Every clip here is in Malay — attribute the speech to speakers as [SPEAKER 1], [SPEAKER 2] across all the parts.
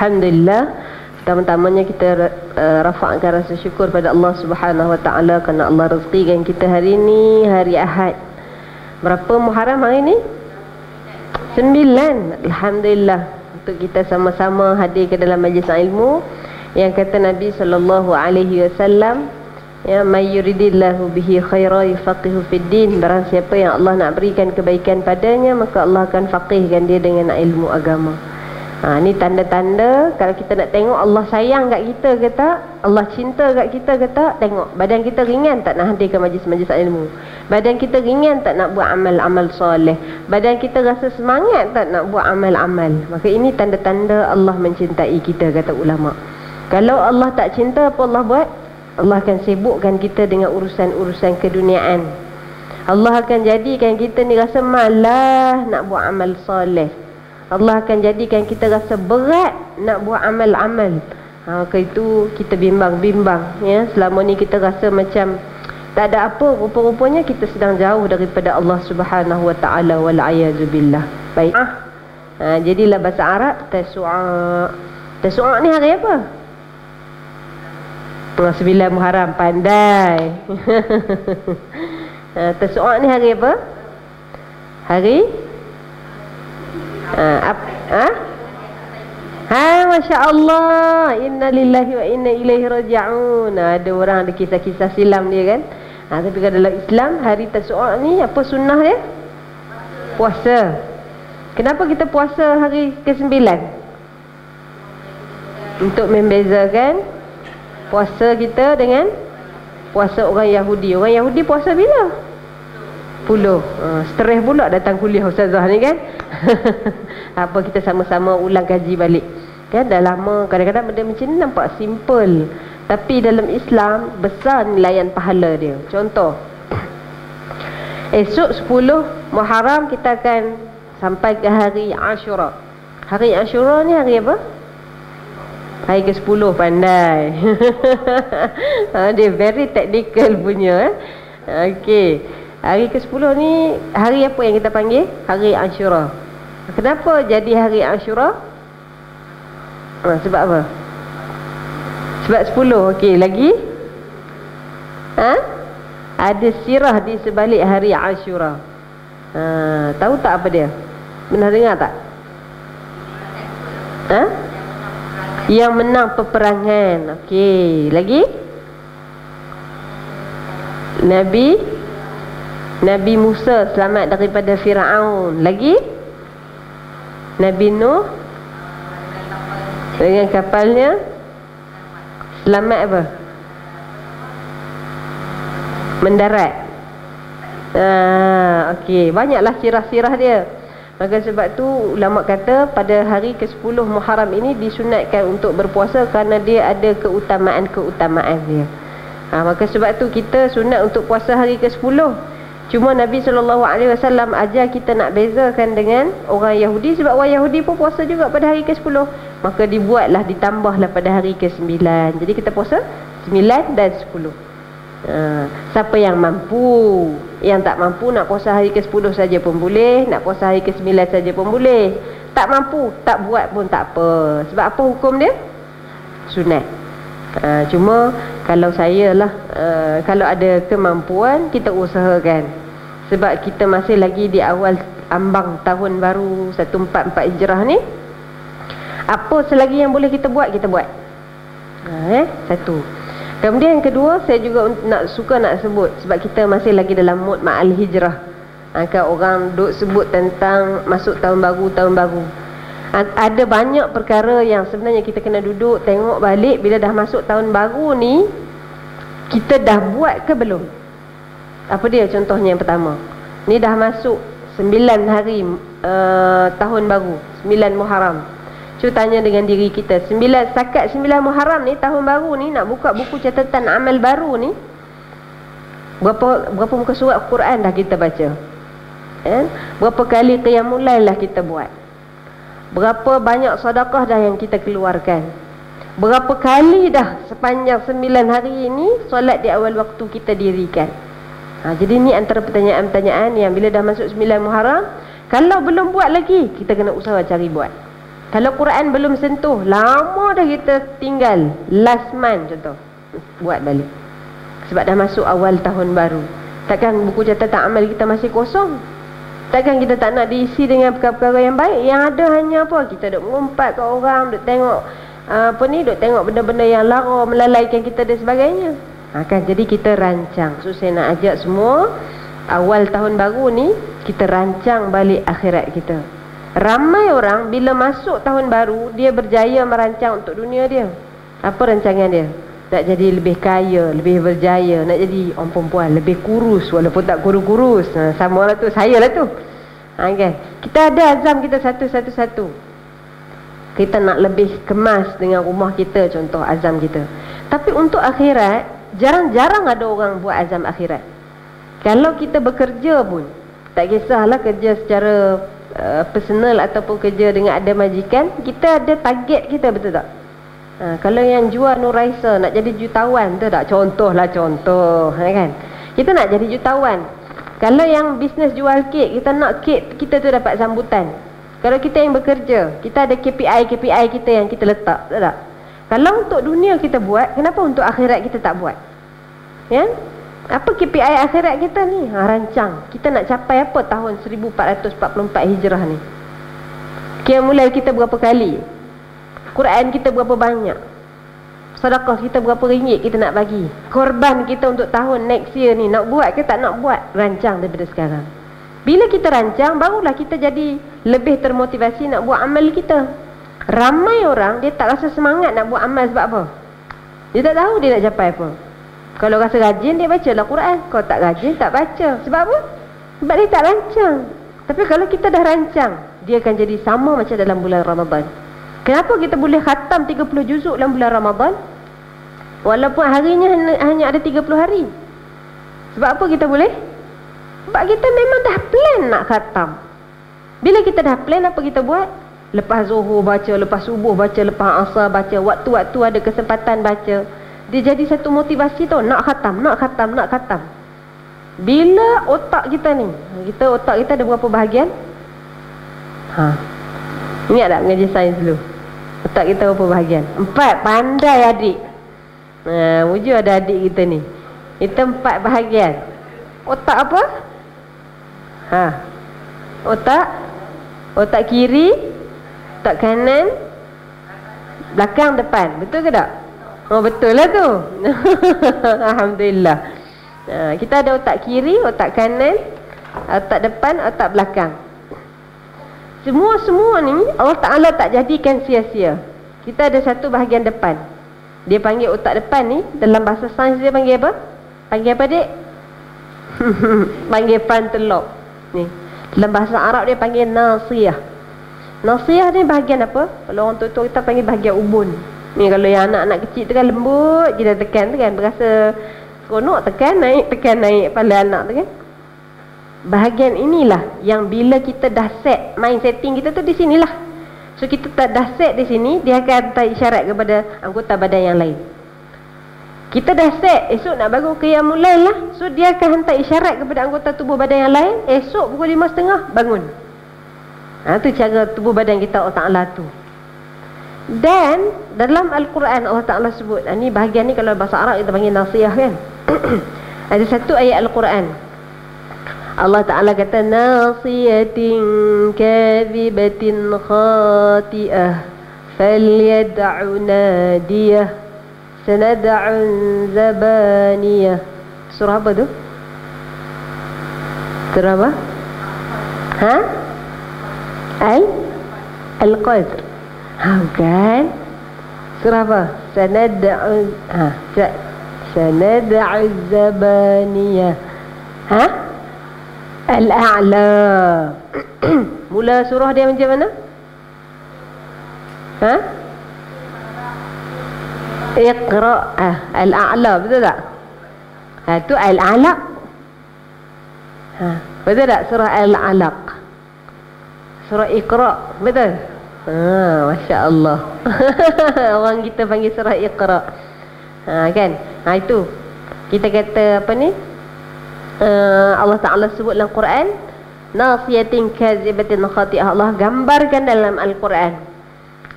[SPEAKER 1] Alhamdulillah, pertama-tamanya kita rafa'kan rasa syukur pada Allah Subhanahu Wa Taala kerana Allah rezekikan kita hari ini hari Ahad. Berapa Muharram hari ini? 9. Alhamdulillah, untuk kita sama-sama hadir ke dalam majlis ilmu yang kata Nabi sallallahu alaihi wasallam, ya, may yuridillahu bihi khairan yufaqihu fid din. Barang siapa yang Allah nak berikan kebaikan padanya, maka Allah akan faqihkan dia dengan ilmu agama. Ni tanda-tanda kalau kita nak tengok Allah sayang kat kita ke tak, Allah cinta kat kita ke tak. Tengok badan kita ringan tak nak hadir ke majlis-majlis ilmu, badan kita ringan tak nak buat amal-amal soleh, badan kita rasa semangat tak nak buat amal-amal. Maka ini tanda-tanda Allah mencintai kita, kata ulama. Kalau Allah tak cinta, apa Allah buat? Allah akan sibukkan kita dengan urusan-urusan keduniaan. Allah akan jadikan kita ni rasa malas nak buat amal soleh. Allah akan jadikan kita rasa berat nak buat amal-amal. Maka itu kita bimbang-bimbang, ya. Selama ni kita rasa macam tak ada apa, rupa-rupanya kita sedang jauh daripada Allah Subhanahu Wa Taala, wal a'yadu billah. Baik. Jadilah bahasa Arab Tasu'a. Tasu'a ni hari apa? 9 Muharram, pandai. Tasu'a ni hari apa? Hari Masya Allah, inna lillahi wa inna ilaihi raji'un. Ada orang ada kisah-kisah silam dia kan. Tapi kalau dalam Islam, hari Tasu'a ni apa sunnah dia? Puasa. Kenapa kita puasa hari ke-9? Untuk membezakan puasa kita dengan puasa orang Yahudi. Orang Yahudi puasa bila? 10. Stres pula datang kuliah ustazah ni kan. Apa kita sama-sama ulang kaji balik kan. Dah lama, kadang-kadang benda macam ni nampak simple, tapi dalam Islam besar nilaian pahala dia. Contoh, esok 10 Muharram kita akan sampai ke hari Ashura. Hari Ashura ni hari apa? Hari ke-10, pandai. Dia very technical punya. Okey, hari ke-10 ni hari apa yang kita panggil? Hari Ashura. Kenapa jadi hari Ashura? Sebab apa? Sebab 10. Okey, lagi? Ada sirah di sebalik hari Ashura. Tahu tak apa dia? Pernah dengar tak? Yang menang peperangan. Okey, lagi? Nabi Musa selamat daripada Firaun. Lagi? Nabi Nuh dengan kapalnya selamat apa? Mendarat. Okey, banyaklah sirah-sirah dia. Maka sebab tu ulama kata pada hari ke-10 Muharram ini disunatkan untuk berpuasa kerana dia ada keutamaan-keutamaan dia. Maka sebab tu kita sunat untuk puasa hari ke-10. Cuma Nabi SAW ajar kita nak bezakan dengan orang Yahudi, sebab orang Yahudi pun puasa juga pada hari ke-10. Maka dibuatlah, ditambahlah pada hari ke-9. Jadi kita puasa 9 dan 10. Siapa yang mampu. Yang tak mampu nak puasa hari ke-10 saja pun boleh, nak puasa hari ke-9 saja pun boleh. Tak mampu, tak buat pun tak apa. Sebab apa hukum dia? Sunat. Cuma kalau saya lah, kalau ada kemampuan kita usahakan. Sebab kita masih lagi di awal ambang tahun baru 1444 Hijrah ni. Apa selagi yang boleh kita buat, kita buat. Satu. Kemudian yang kedua, saya juga suka nak sebut, sebab kita masih lagi dalam mood ma'al hijrah. Kan orang duk sebut tentang masuk tahun baru. Ada banyak perkara yang sebenarnya kita kena duduk tengok balik. Bila dah masuk tahun baru ni, kita dah buat ke belum? Apa dia contohnya yang pertama? Ni dah masuk 9 hari tahun baru, 9 Muharram. Cuba tanya dengan diri kita, setakat 9 Muharram ni, tahun baru ni, nak buka buku catatan amal baru ni, berapa muka surat Quran dah kita baca? Berapa kali qiyamul lail dah kita buat? Berapa banyak sedekah dah yang kita keluarkan? Berapa kali dah sepanjang 9 hari ini solat di awal waktu kita dirikan? Jadi ni antara pertanyaan-pertanyaan yang bila dah masuk 9 Muharram, kalau belum buat lagi, kita kena usaha cari buat. Kalau Quran belum sentuh, lama dah kita tinggal. Last month contoh, buat balik. Sebab dah masuk awal tahun baru. Takkan buku catatan amal kita masih kosong? Takkan kita tak nak diisi dengan perkara-perkara yang baik? Yang ada hanya apa? Kita duk mengumpat ke orang, duk tengok duk tengok benda-benda yang lara, melalaikan kita dan sebagainya. Kan jadi kita rancang. So saya nak ajak semua, awal tahun baru ni kita rancang balik akhirat kita. Ramai orang bila masuk tahun baru, dia berjaya merancang untuk dunia dia. Apa rancangan dia? Nak jadi lebih kaya, lebih berjaya, nak jadi orang perempuan lebih kurus walaupun tak kurus-kurus. Sama lah tu, saya lah tu. Kan? Kita ada azam kita satu-satu. Kita nak lebih kemas dengan rumah kita, contoh azam kita. Tapi untuk akhirat, jarang-jarang ada orang buat azam akhirat. Kalau kita bekerja pun, tak kisahlah kerja secara personal ataupun kerja dengan ada majikan, kita ada target kita, betul tak? Kalau yang jual Nuraisa nak jadi jutawan, betul tak? Contoh, kan? Kita nak jadi jutawan. Kalau yang bisnes jual kek, kita nak kek kita tu dapat sambutan. Kalau kita yang bekerja, kita ada KPI kita yang kita letak, betul tak? Kalau untuk dunia kita buat, kenapa untuk akhirat kita tak buat? Ya? Apa KPI akhirat kita ni? Rancang. Kita nak capai apa tahun 1444 Hijrah ni? Qiyamul Lail kita berapa kali? Quran kita berapa banyak? Sedekah kita berapa ringgit kita nak bagi? Korban kita untuk tahun next year ni, nak buat ke tak nak buat? Rancang daripada sekarang. Bila kita rancang, barulah kita jadi lebih termotivasi nak buat amal kita. Ramai orang, dia tak rasa semangat nak buat amal sebab apa? Dia tak tahu dia nak capai apa. Kalau rasa rajin, dia bacalah Quran. Kalau tak rajin, tak baca. Sebab apa? Sebab dia tak rancang. Tapi kalau kita dah rancang, dia akan jadi sama macam dalam bulan Ramadan. Kenapa kita boleh khatam 30 juzuk dalam bulan Ramadan? Walaupun harinya hanya ada 30 hari. Sebab apa kita boleh? Sebab kita memang dah plan nak khatam. Bila kita dah plan, apa kita buat? Lepas zuhur baca, lepas subuh baca, lepas asar baca, waktu-waktu ada kesempatan baca. Dia jadi satu motivasi tau, nak khatam. Bila otak kita ni, otak kita ada berapa bahagian? Ingat tak mengaji sains dulu? Otak kita berapa bahagian? 4. Pandai adik. Wujud ada adik kita ni. Kita 4 bahagian. Otak apa? Otak kiri, otak kanan, belakang, depan. Betul ke tak? Oh, betul lah tu. Alhamdulillah. Kita ada otak kiri, otak kanan, otak depan, otak belakang. Semua ni Allah Ta'ala tak jadikan sia-sia. Kita ada satu bahagian depan. Dia panggil otak depan ni, dalam bahasa sains dia panggil apa? Panggil apa, dik? Panggil frontal lobe ni. Dalam bahasa Arab dia panggil nasiyah. Nasiyah ni bahagian apa? Kalau orang tua-tua kita panggil bahagian ubun. Ni kalau yang anak-anak kecil tu kan lembut, kita tekan tu kan, berasa seronok, tekan naik kepala anak tu kan. Bahagian inilah yang bila kita dah set mind setting kita tu di sinilah. So kita tak dah set di sini, dia akan hantar isyarat kepada anggota badan yang lain. Kita dah set, esok nak bangun qiyamul lail lah. So dia akan hantar isyarat kepada anggota tubuh badan yang lain, esok pukul 5.30 bangun. Tu cara tubuh badan kita Allah Ta'ala tu. Dan dalam Al-Quran Allah Ta'ala sebut, ni bahagian ni kalau bahasa Arab kita panggil nasiyah kan. Ada satu ayat Al-Quran Allah Ta'ala kata, nasiyatin kadhibatin khati'ah falyad'u nadiyah sanad'un zabaniyah. Surah apa tu? Surah apa? Al-Qadr. Bukan. Surah apa? Sanad'u zabaniyah. Al-A'la. Mula surah dia macam mana? Iqra. Al-A'la, betul tak? Tu Al-Alaq. Betul tak? Surah Al-Alaq. Surah Iqra, betul? Masya Allah. Orang kita panggil surah Iqra. Kan? Itu kita kata apa ni? Allah Ta'ala sebut dalam Quran, nasiyatin kazibatin khati'ah. Allah gambarkan dalam Al-Quran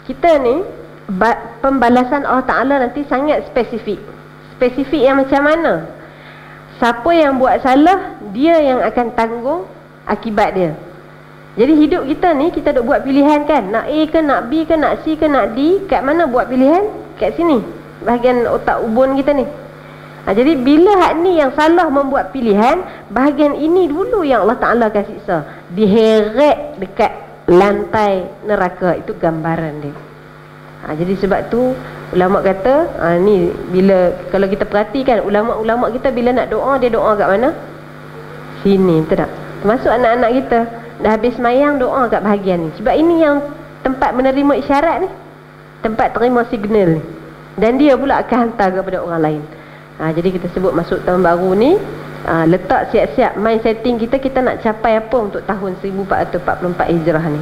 [SPEAKER 1] kita ni pembalasan Allah Ta'ala nanti sangat spesifik. Spesifik yang macam mana? Siapa yang buat salah, dia yang akan tanggung akibat dia. Jadi hidup kita ni, kita duk buat pilihan kan, nak A ke, nak B ke, nak C ke, nak D. Kat mana buat pilihan? Kat sini, bahagian otak ubun kita ni. Jadi bila hak ni yang salah membuat pilihan, bahagian ini dulu yang Allah Ta'ala akan siksa. Diheret dekat lantai neraka. Itu gambaran dia. Jadi sebab tu ulama kata, ni bila kalau kita perhatikan ulama-ulama kita bila nak doa, dia doa kat mana? Sini, betul tak? Termasuk anak-anak kita dah habis semayang, doa kat bahagian ni. Sebab ini yang tempat menerima isyarat ni, tempat terima signal ni. Dan dia pula akan hantar kepada orang lain. Jadi kita sebut masuk tahun baru ni, letak siap-siap mind setting kita. Kita nak capai apa untuk tahun 1444 Hijrah ni.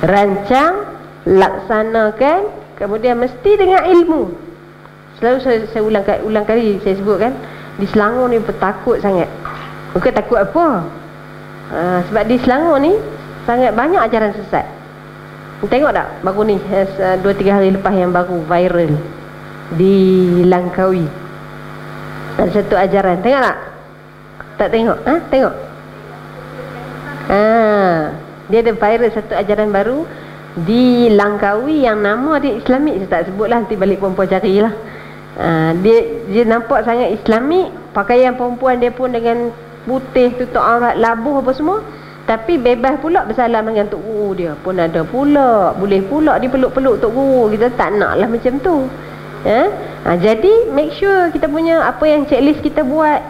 [SPEAKER 1] Rancang, laksanakan, kemudian mesti dengan ilmu. Selalu saya ulang kali saya sebut kan, di Selangor ni petakut sangat. Bukan takut apa, sebab di Selangor ni sangat banyak ajaran sesat. Tengok tak baru ni 2-3 hari lepas yang baru viral di Langkawi, ada satu ajaran. Tengok tak? Tak tengok? Tengok. Dia ada viral satu ajaran baru di Langkawi yang nama dia Islamik. Saya tak sebut lah, nanti balik perempuan carilah. Dia nampak sangat Islamik. Pakaian perempuan dia pun dengan putih, tutup aurat, labuh apa semua. Tapi bebas pula bersalam dengan Tok Guru dia. Pun ada pula, boleh pula dia peluk-peluk Tok Guru. Kita tak nak lah macam tu. Jadi make sure kita punya apa yang checklist kita buat,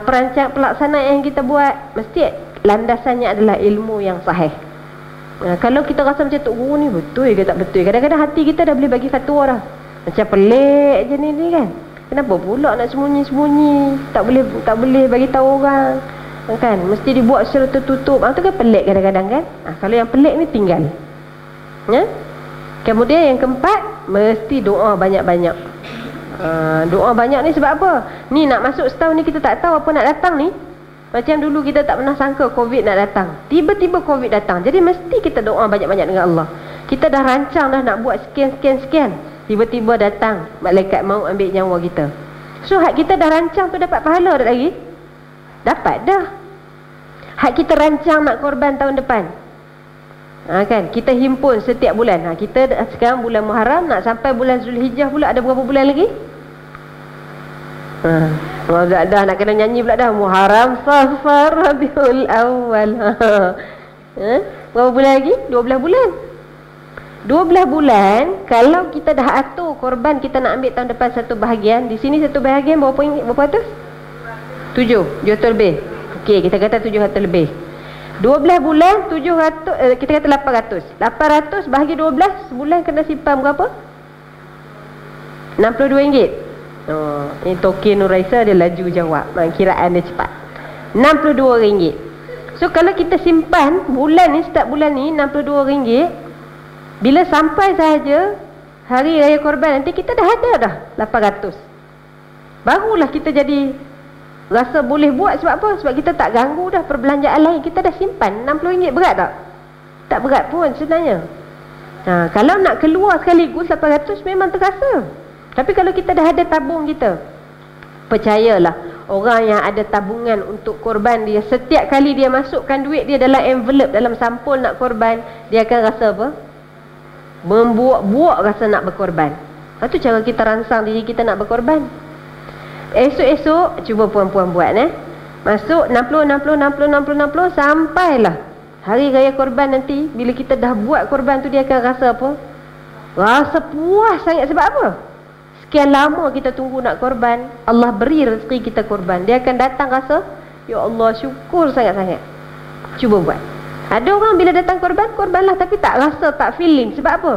[SPEAKER 1] perancang pelaksanaan yang kita buat, mesti landasannya adalah ilmu yang sahih. Kalau kita rasa macam Tok Guru ni betul ke tak betul, kadang-kadang hati kita dah boleh bagi fatwa dah. Macam pelik je ni kan. Kenapa pula nak sembunyi-sembunyi, tak boleh bagi tahu orang kan, mesti dibuat secara tertutup. Tu kan pelik kadang-kadang kan. Kalau yang pelik ni tinggal. Kemudian yang keempat, mesti doa banyak-banyak. Doa banyak ni sebab apa? Ni nak masuk setahun ni, kita tak tahu apa nak datang ni. Macam dulu kita tak pernah sangka Covid nak datang, tiba-tiba Covid datang. Jadi mesti kita doa banyak-banyak dengan Allah. Kita dah rancang dah nak buat sekian, tiba-tiba datang malaikat maut ambil nyawa kita. So hak kita dah rancang tu dapat pahala tak lagi? Dapat dah. Hak kita rancang nak korban tahun depan, kan, kita himpun setiap bulan. Kita sekarang bulan Muharram, nak sampai bulan Zulhijjah pula ada berapa bulan lagi? Dah nak kena nyanyi pula dah. Muharram, Safar, Rabiul Awal. Berapa bulan lagi? 12 bulan. 12 bulan. Kalau kita dah atur korban kita nak ambil tahun depan satu bahagian, di sini satu bahagian berapa ratus? 7 juta lebih. Okey, kita kata 700 lebih. 12 bulan 700, kita kata 800 bahagi 12, sebulan kena simpan berapa? RM62. Ini Toki Nuraisa dia laju jawab, kiraan dia cepat. RM62. So kalau kita simpan bulan ni, setiap bulan ni RM62, bila sampai sahaja hari raya korban nanti, kita dah ada dah 800. Barulah kita jadi rasa boleh buat. Sebab apa? Sebab kita tak ganggu dah perbelanjaan lain. Kita dah simpan RM60. Berat tak? Tak berat pun sebenarnya. Kalau nak keluar sekaligus 800 memang terasa. Tapi kalau kita dah ada tabung kita, percayalah, orang yang ada tabungan untuk korban dia, setiap kali dia masukkan duit dia dalam envelope, dalam sampul nak korban, dia akan rasa apa? Membuak-buak rasa nak berkorban. Itu cara kita rangsang diri kita nak berkorban. Esok-esok cuba puan-puan buat masuk 60 sampailah hari raya korban nanti. Bila kita dah buat korban tu, dia akan rasa apa? Rasa puas sangat. Sebab apa? Sekian lama kita tunggu nak korban, Allah beri rezeki kita korban. Dia akan datang rasa, ya Allah syukur sangat-sangat. Cuba buat. Ada orang bila datang korbanlah, tapi tak rasa, tak feeling. Sebab apa?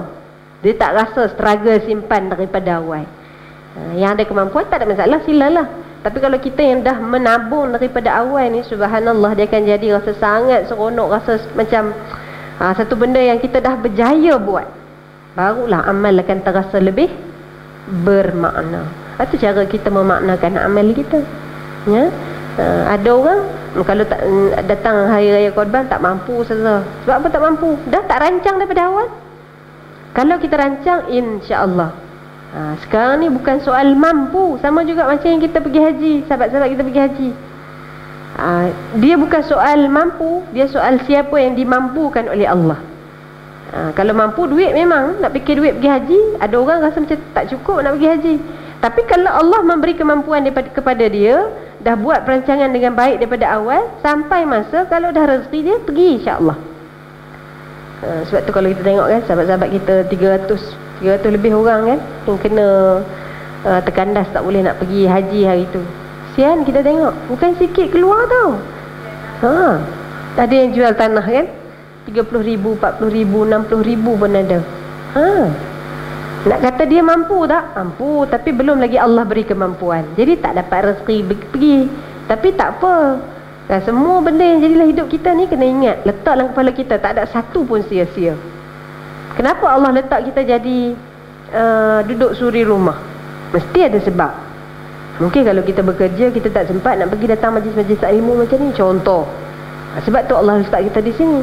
[SPEAKER 1] Dia tak rasa struggle simpan daripada awal. Yang ada kemampuan tak ada masalah, silalah. Tapi kalau kita yang dah menabung daripada awal ni, subhanallah, dia akan jadi rasa sangat seronok. Rasa macam satu benda yang kita dah berjaya buat, barulah amal akan terasa lebih bermakna. Itu cara kita memaknakan amal kita. Ada orang kalau tak datang hari raya korban tak mampu saja. Sebab apa tak mampu? Dah tak rancang daripada awal. Kalau kita rancang, insya-Allah. Sekarang ni bukan soal mampu. Sama juga macam yang kita pergi haji, sahabat-sahabat kita pergi haji. Dia bukan soal mampu, dia soal siapa yang dimampukan oleh Allah. Kalau mampu duit, memang nak fikir duit pergi haji. Ada orang rasa macam tak cukup nak pergi haji. Tapi kalau Allah memberi kemampuan kepada dia, dah buat perancangan dengan baik daripada awal, sampai masa kalau dah rezeki dia, pergi insya-Allah. Sebab tu kalau kita tengok kan, sahabat-sahabat kita 300 lebih orang kan yang kena terkandas, tak boleh nak pergi haji hari tu. Kesian kita tengok, bukan sikit keluar tau. Ada yang jual tanah kan, 30,000, 40,000, 60,000 pun ada. Nak kata dia mampu tak? Mampu, tapi belum lagi Allah beri kemampuan. Jadi tak dapat rezeki pergi. Tapi tak apa. Semua benda yang jadilah hidup kita ni, kena ingat, letak dalam kepala kita, tak ada satu pun sia-sia. Kenapa Allah letak kita jadi duduk suri rumah? Mesti ada sebab. Mungkin kalau kita bekerja, kita tak sempat nak pergi datang majlis-majlis ilmu macam ni, contoh. Sebab tu Allah letak kita di sini.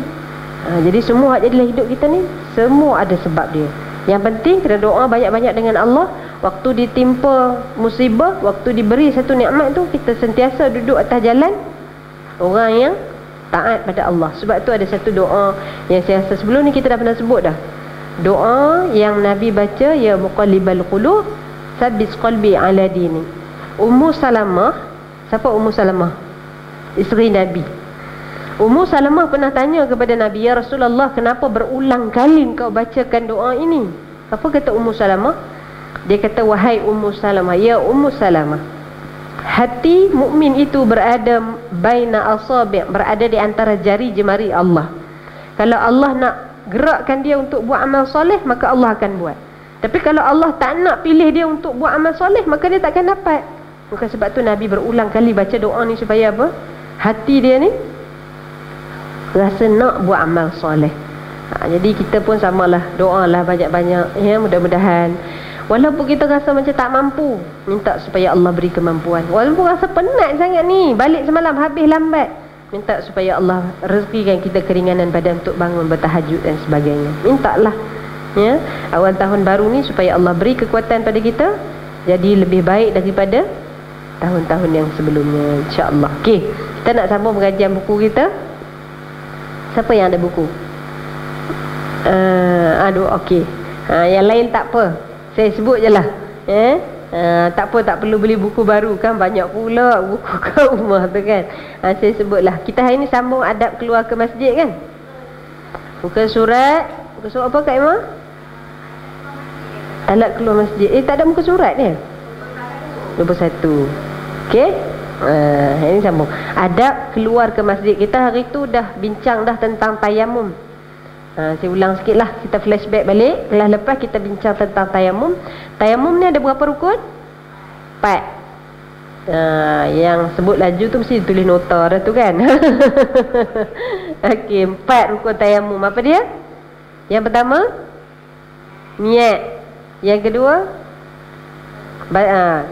[SPEAKER 1] Jadi semua jadilah hidup kita ni, semua ada sebab dia. Yang penting kena doa banyak-banyak dengan Allah. Waktu ditimpa musibah, waktu diberi satu nikmat tu, kita sentiasa duduk atas jalan orang yang taat pada Allah. Sebab tu ada satu doa yang saya rasa sebelum ni kita dah pernah sebut dah. Doa yang Nabi baca, ya muqallibal qulub, tsabbit qalbi ala dini. Ummu Salamah, siapa Ummu Salamah? Isteri Nabi. Ummu Salamah pernah tanya kepada Nabi, ya Rasulullah, kenapa berulang kali kau bacakan doa ini? Apa kata Ummu Salamah? Dia kata, wahai Ummu Salamah, ya Ummu Salamah, hati mukmin itu berada baina asabi', berada di antara jari jemari Allah. Kalau Allah nak gerakkan dia untuk buat amal soleh, maka Allah akan buat. Tapi kalau Allah tak nak pilih dia untuk buat amal soleh, maka dia takkan dapat. Maka sebab tu Nabi berulang kali baca doa ni supaya apa? Hati dia ni rasa nak buat amal soleh. Jadi kita pun samalah, doalah banyak-banyak ya, mudah-mudahan. Walaupun kita rasa macam tak mampu, minta supaya Allah beri kemampuan. Walaupun rasa penat sangat ni, balik semalam habis lambat, minta supaya Allah rezekikan kita keringanan badan untuk bangun bertahajud dan sebagainya. Mintalah ya, awal tahun baru ni supaya Allah beri kekuatan pada kita jadi lebih baik daripada tahun-tahun yang sebelumnya, insya-Allah. Okey, kita nak sambung pengajian buku kita. Siapa yang ada buku? Aduh, okey. Yang lain tak apa, saya sebut je lah. Tak apa, tak perlu beli buku baru kan, banyak pula buku kat rumah tu kan. Saya sebutlah. Kita hari ni sambung adab keluar ke masjid kan. Buka surat apa Kak Emma? Adab keluar masjid. Tak ada muka surat dia. 21. Okey. Ini sambung adab keluar ke masjid. Kita hari tu dah bincang dah tentang tayamum. Saya ulang sikit lah, kita flashback balik. Kelas lepas kita bincang tentang tayamum. Tayamum ni ada berapa rukun? 4. Yang sebut laju tu mesti tulis nota dah tu kan. Okey, 4 rukun tayamum. Apa dia? Yang pertama, niat. Yang kedua,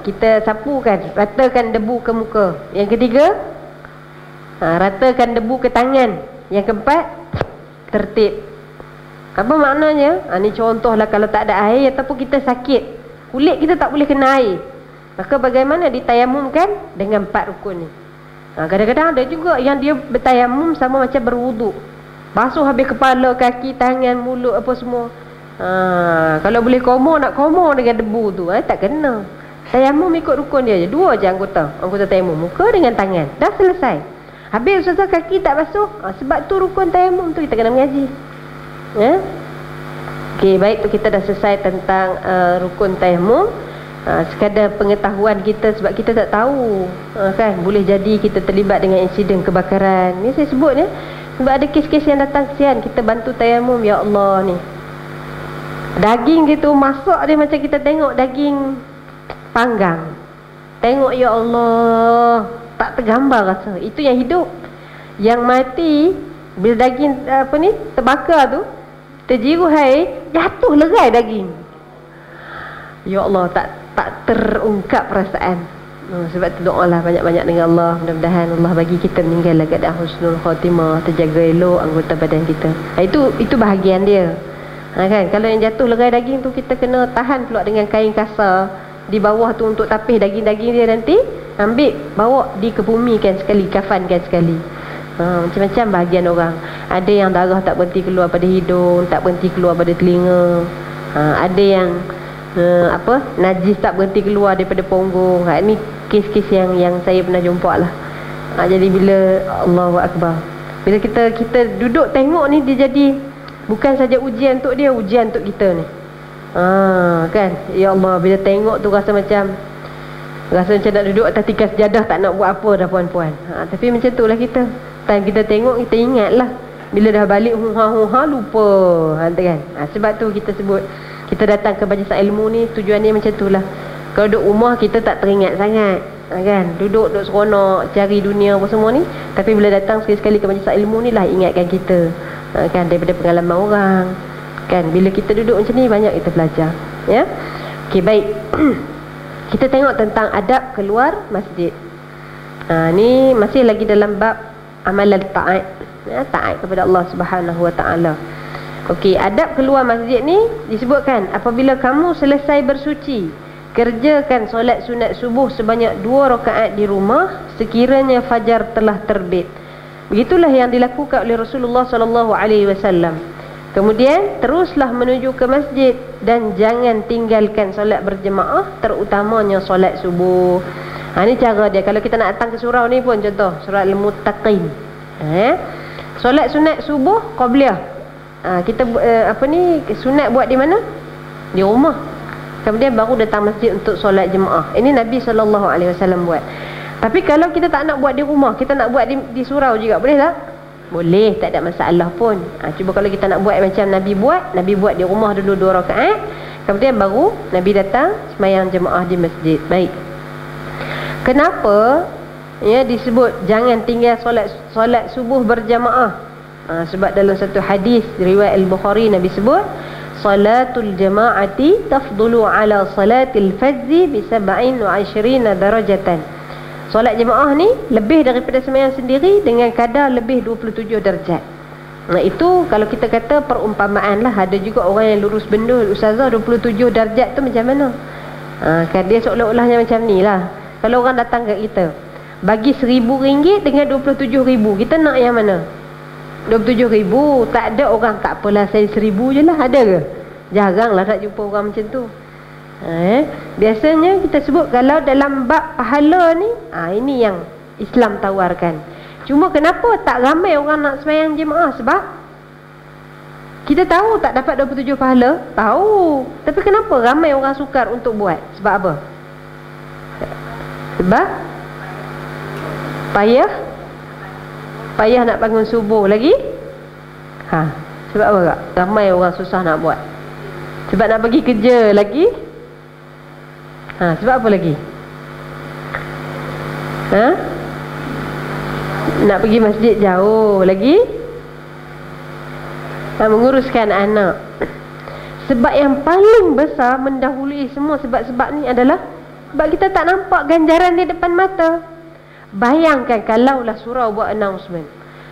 [SPEAKER 1] kita sapukan, ratakan debu ke muka. Yang ketiga, ratakan debu ke tangan. Yang keempat, tertib. Apa maknanya? Ni contohlah kalau tak ada air ataupun kita sakit, kulit kita tak boleh kena air, maka bagaimana ditayamumkan? Dengan 4 rukun ni. Kadang-kadang ada juga yang dia bertayamum sama macam berwuduk, basuh habis kepala, kaki, tangan, mulut apa semua. Kalau boleh komo, nak komo dengan debu tu, tak kena. Tayamum ikut rukun dia je. 2 je anggota tayamum, muka dengan tangan. Dah selesai. Habis ustazah kaki tak basuh, sebab tu rukun tayamum tu kita kena mengaji. Okey, baik tu kita dah selesai tentang rukun tayamum. Sekadar pengetahuan kita, sebab kita tak tahu kan, boleh jadi kita terlibat dengan insiden kebakaran. Ni saya sebut ya, sebab ada kes-kes yang datang, kesian, kita bantu tayamum, ya Allah ni. Daging gitu masak dia macam kita tengok daging panggang. Tengok ya Allah, tak tergambar rasa. Itu yang hidup. Yang mati bila daging terbakar tu, terjiru air, jatuh lerai daging. Ya Allah, tak terungkap perasaan. Sebab tu doalah banyak-banyak dengan Allah. Mudah-mudahan Allah bagi kita meninggal keadaan husnul khatimah, terjaga elok anggota badan kita. Itu bahagian dia. Kan, kalau yang jatuh lerai daging tu kita kena tahan pula dengan kain kasar di bawah tu untuk tapis daging-daging dia, nanti ambil bawa dikebumikan sekali, kafankan sekali. Macam-macam bahagian orang. Ada yang darah tak berhenti keluar pada hidung, tak berhenti keluar pada telinga. Ada yang najis tak berhenti keluar daripada punggung. Ni kes-kes yang saya pernah jumpa lah. Jadi bila Allahu Akbar, bila kita duduk tengok ni, dia jadi bukan saja ujian untuk dia, ujian untuk kita ni. Kan, ya Allah, bila tengok tu rasa macam nak duduk atas tikar sejadah, tak nak buat apa dah puan-puan. Tapi macam tu lah kita. Time kita tengok, kita ingat lah. Bila dah balik huha-huha, lupa. Kan? Sebab tu kita sebut, kita datang ke majlis ilmu ni, tujuannya macam tu lah. Kalau duduk rumah, kita tak teringat sangat. Kan, duduk seronok cari dunia apa semua ni. Tapi bila datang sekali-sekali ke majlis ilmu ni lah, ingatkan kita. Kan, daripada pengalaman orang. Kan, bila kita duduk macam ni, banyak kita belajar. Ya. Okey, baik. Kita tengok tentang adab keluar masjid. Ni masih lagi dalam bab amalan taat. Taat kepada Allah Subhanahu Wa Taala. Okey, adab keluar masjid ni disebutkan apabila kamu selesai bersuci, kerjakan solat sunat subuh sebanyak 2 rakaat di rumah sekiranya fajar telah terbit. Begitulah yang dilakukan oleh Rasulullah sallallahu alaihi wasallam. Kemudian teruslah menuju ke masjid dan jangan tinggalkan solat berjemaah, terutamanya solat subuh. Ni cara dia. Kalau kita nak datang ke surau ni pun, contoh surah Al-Muttaqin. Solat sunat subuh qabliyah. Kita sunat buat di mana? Di rumah. Kemudian baru datang masjid untuk solat jemaah. Ini Nabi sallallahu alaihi wasallam buat. Tapi kalau kita tak nak buat di rumah, kita nak buat di surau juga, boleh tak? Boleh, tak ada masalah pun. Cuba kalau kita nak buat macam Nabi buat di rumah dulu 2 rakaat, kemudian baru Nabi datang sembahyang jemaah di masjid. Baik. Kenapa disebut jangan tinggal solat subuh berjamaah? Sebab dalam satu hadis riwayat Al-Bukhari, Nabi sebut salatul jama'ati tafdulu ala salatil fajri bi 27 darajatan. Solat jemaah ni lebih daripada sembahyang sendiri dengan kadar lebih 27 darjat. Itu kalau kita kata perumpamaan lah. Ada juga orang yang lurus bendul, ustazah 27 darjat tu macam mana? Kan dia seolah-olahnya macam ni lah. Kalau orang datang kat kita bagi RM1,000 dengan 27,000, kita nak yang mana? 27,000. Tak ada orang, tak apalah saya 1,000 je lah. Ada ke? Jarang lah nak jumpa orang macam tu. Biasanya kita sebut kalau dalam bab pahala ni, ini yang Islam tawarkan. Cuma kenapa tak ramai orang nak sembahyang jemaah? Sebab kita tahu tak dapat 27 pahala, tahu. Tapi kenapa ramai orang sukar untuk buat? Sebab apa? Sebab payah nak bangun subuh lagi. Sebab apa tak? Ramai orang susah nak buat. Sebab nak pergi kerja lagi. Sebab apa lagi? Nak pergi masjid jauh lagi. Menguruskan anak. Sebab yang paling besar mendahului semua sebab-sebab ni adalah sebab kita tak nampak ganjaran di depan mata. Bayangkan kalaulah surau buat announcement,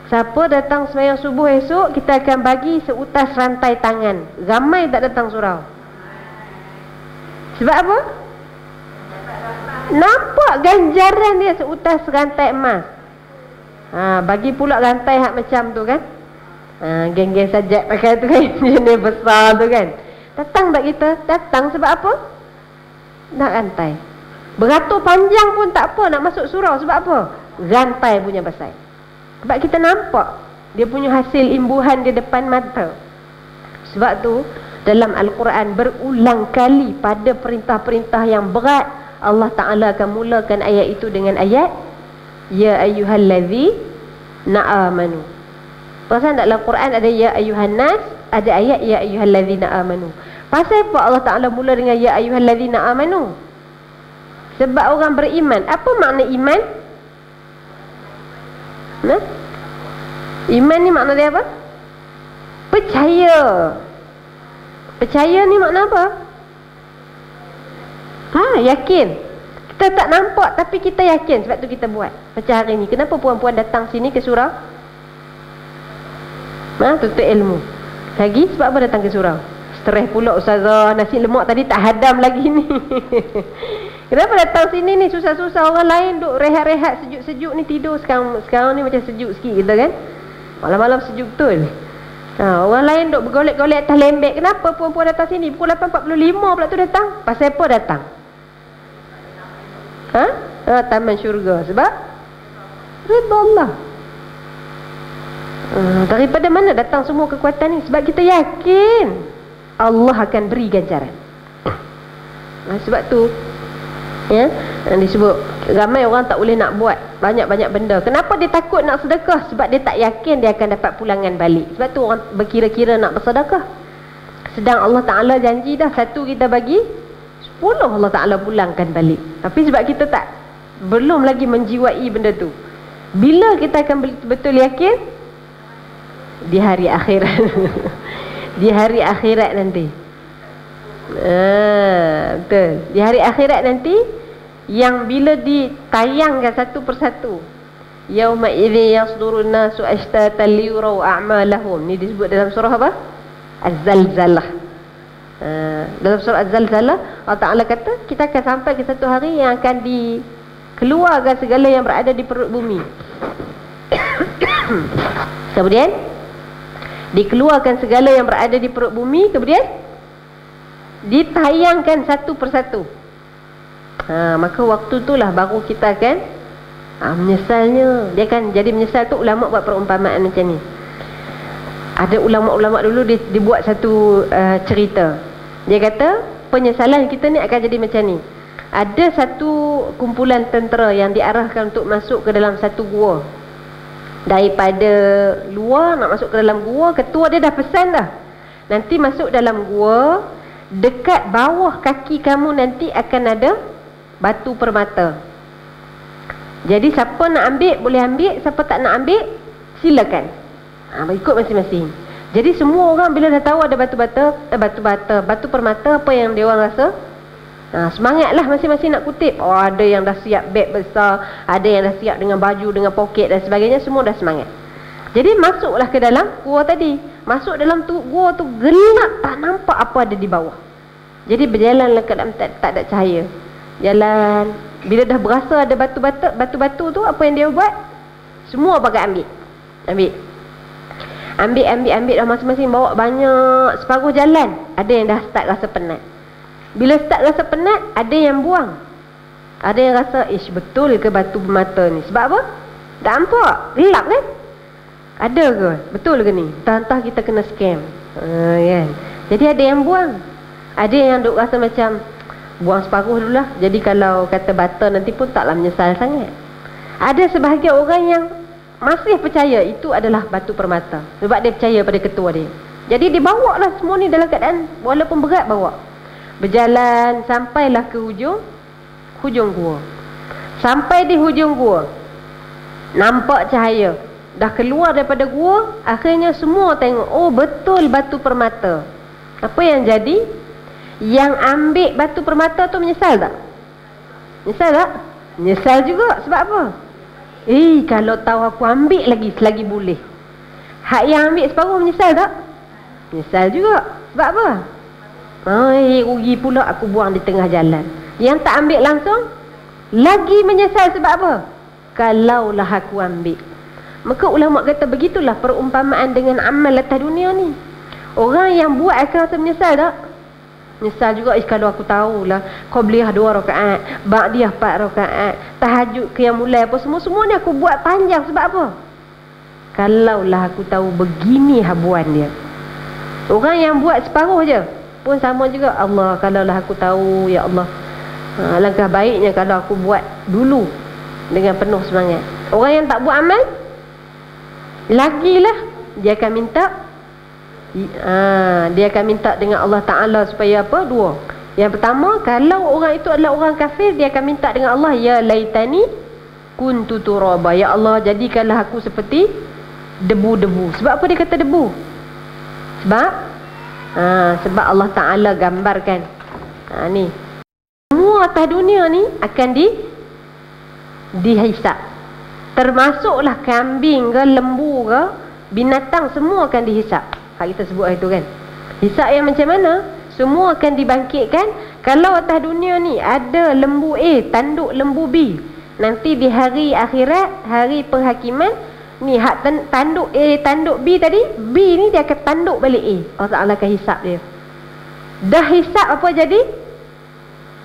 [SPEAKER 1] siapa datang sembahyang subuh esok, kita akan bagi seutas rantai tangan. Ramai tak datang surau? Sebab apa? Nampak ganjaran dia seutas rantai emas. Bagi pula rantai hak macam tu kan. Geng-geng sajak pakai tu kan, jenis besar tu kan. Datang tak kita? Datang sebab apa? Nak rantai. Beratur panjang pun tak apa nak masuk surau. Sebab apa? Rantai punya pasal. Sebab kita nampak dia punya hasil imbuhan di depan mata. Sebab tu dalam Al-Quran berulang kali pada perintah-perintah yang berat, Allah Ta'ala akan mulakan ayat itu dengan ayat ya ayyuhallazina amanu. Pasal dalam Quran ada ya ayyuhan nas, ada ayat ya ayyuhallazina amanu. Pasal apa Allah Ta'ala mula dengan ya ayyuhallazina amanu? Sebab orang beriman. Apa makna iman? Iman ni makna dia apa? Percaya. Percaya ni makna apa? Yakin. Kita tak nampak tapi kita yakin. Sebab tu kita buat. Macam hari ni, kenapa puan-puan datang sini ke surau? Tuntut ilmu. Lagi sebab apa datang ke surau? Stres pula ustazah, nasi lemak tadi tak hadam lagi ni. Kenapa datang sini ni susah-susah, orang lain duk rehat-rehat sejuk-sejuk ni tidur, sekarang ni macam sejuk sikit kita kan. Malam-malam sejuk betul. Orang lain duk bergolek-golek atas lembek. Kenapa puan-puan datang sini pukul 8.45 pula tu datang? Pasal apa datang? Taman syurga. Sebab ridha Allah. Daripada mana datang semua kekuatan ni? Sebab kita yakin Allah akan beri ganjaran. Sebab tu disebut ramai orang tak boleh nak buat banyak-banyak benda. Kenapa dia takut nak sedekah? Sebab dia tak yakin dia akan dapat pulangan balik. Sebab tu orang berkira-kira nak bersedekah. Sedang Allah Ta'ala janji dah, satu kita bagi 10 Allah Ta'ala pulangkan balik. Tapi sebab kita belum lagi menjiwai benda tu. Bila kita akan betul yakin? Di hari akhirat. Di hari akhirat nanti. Betul. Di hari akhirat nanti, yang bila ditayangkan satu persatu, yauma idzi yasdurun nasu ashtatan liyurau a'malahum. Ni disebut dalam surah apa? Az-Zalzalah. Dalam surah Az-Zalzalah Allah Ta'ala kata kita akan sampai ke satu hari yang akan dikeluarkan segala yang berada di perut bumi. Kemudian dikeluarkan segala yang berada di perut bumi, kemudian ditayangkan satu persatu. Maka waktu itulah baru kita akan menyesalnya. Dia kan jadi menyesal tu. Ulama buat perumpamaan macam ni. Ada ulama-ulama dulu dia buat satu cerita. Dia kata penyesalan kita ni akan jadi macam ni. Ada satu kumpulan tentera yang diarahkan untuk masuk ke dalam satu gua. Daripada luar nak masuk ke dalam gua, ketua dia dah pesan dah, nanti masuk dalam gua, dekat bawah kaki kamu nanti akan ada batu permata. Jadi siapa nak ambil boleh ambil, siapa tak nak ambil silakan. Ikut masing-masing. Jadi semua orang bila dah tahu ada batu permata, apa yang dia orang rasa? Semangatlah masing-masing nak kutip. Ada yang dah siap beg besar, ada yang dah siap dengan baju, dengan poket dan sebagainya, semua dah semangat. Jadi masuklah ke dalam gua tadi. Masuk dalam gua tu gelap, tak nampak apa ada di bawah. Jadi berjalanlah ke dalam, tak ada cahaya. Jalan, bila dah berasa ada batu-batu tu, apa yang dia buat? Semua pakai ambil dah masing-masing, bawa banyak, separuh jalan ada yang dah start rasa penat. Bila start rasa penat, ada yang buang. Ada yang rasa, betul ke batu permata ni? Sebab apa? Tak nampak, gelap kan? Ada ke? Betul ke ni? Entah-entah kita kena scam. Kan? Jadi ada yang buang. Ada yang duk rasa macam buang separuh dulu lah. Jadi kalau kata bata nanti pun taklah menyesal sangat. Ada sebahagian orang yang masih percaya itu adalah batu permata, sebab dia percaya pada ketua dia. Jadi dia bawa lah semua ni dalam keadaan walaupun berat bawa. Berjalan sampailah ke hujung gua. Sampai di hujung gua, nampak cahaya. Dah keluar daripada gua, akhirnya semua tengok, betul batu permata. Apa yang jadi? Yang ambil batu permata tu menyesal tak? Menyesal tak? Menyesal juga. Sebab apa? Kalau tahu aku ambil lagi selagi boleh. Hak yang ambil separuh menyesal tak? Menyesal juga. Sebab apa? Rugi pula aku buang di tengah jalan. Yang tak ambil langsung lagi menyesal. Sebab apa? Kalaulah aku ambil. Maka ulama kata begitulah perumpamaan dengan amal atas dunia ni. Orang yang buat akan rasa menyesal tak? Menyesal juga, kalau aku tahulah Qabliyah 2 rakaat, Ba'diyah 4 rakaat, tahajud qiyamul-lail apa semua ni aku buat panjang. Sebab apa? Kalaulah aku tahu begini habuan dia. Orang yang buat separuh je pun sama juga. Allah, kalaulah aku tahu, ya Allah, alangkah baiknya kalau aku buat dulu dengan penuh semangat. Orang yang tak buat amal, lagilah dia akan minta. Dia akan minta dengan Allah Ta'ala supaya apa? 2. Yang pertama, kalau orang itu adalah orang kafir, dia akan minta dengan Allah, ya laitani kuntu turaba, ya Allah jadikanlah aku seperti debu-debu. Sebab apa dia kata debu? Sebab Allah Ta'ala gambarkan ni semua atas dunia ni akan dihisap. Termasuklah kambing ke, lembu ke, binatang, semua akan dihisap. Kita sebut itu kan. Hisab yang macam mana? Semua akan dibangkitkan. Kalau atas dunia ni ada lembu A tanduk lembu B, nanti di hari akhirat, hari penghakiman ni, hak tanduk A tanduk B tadi, B ni dia akan tanduk balik A. Allah Ta'ala akan hisab dia. Dah hisab apa jadi?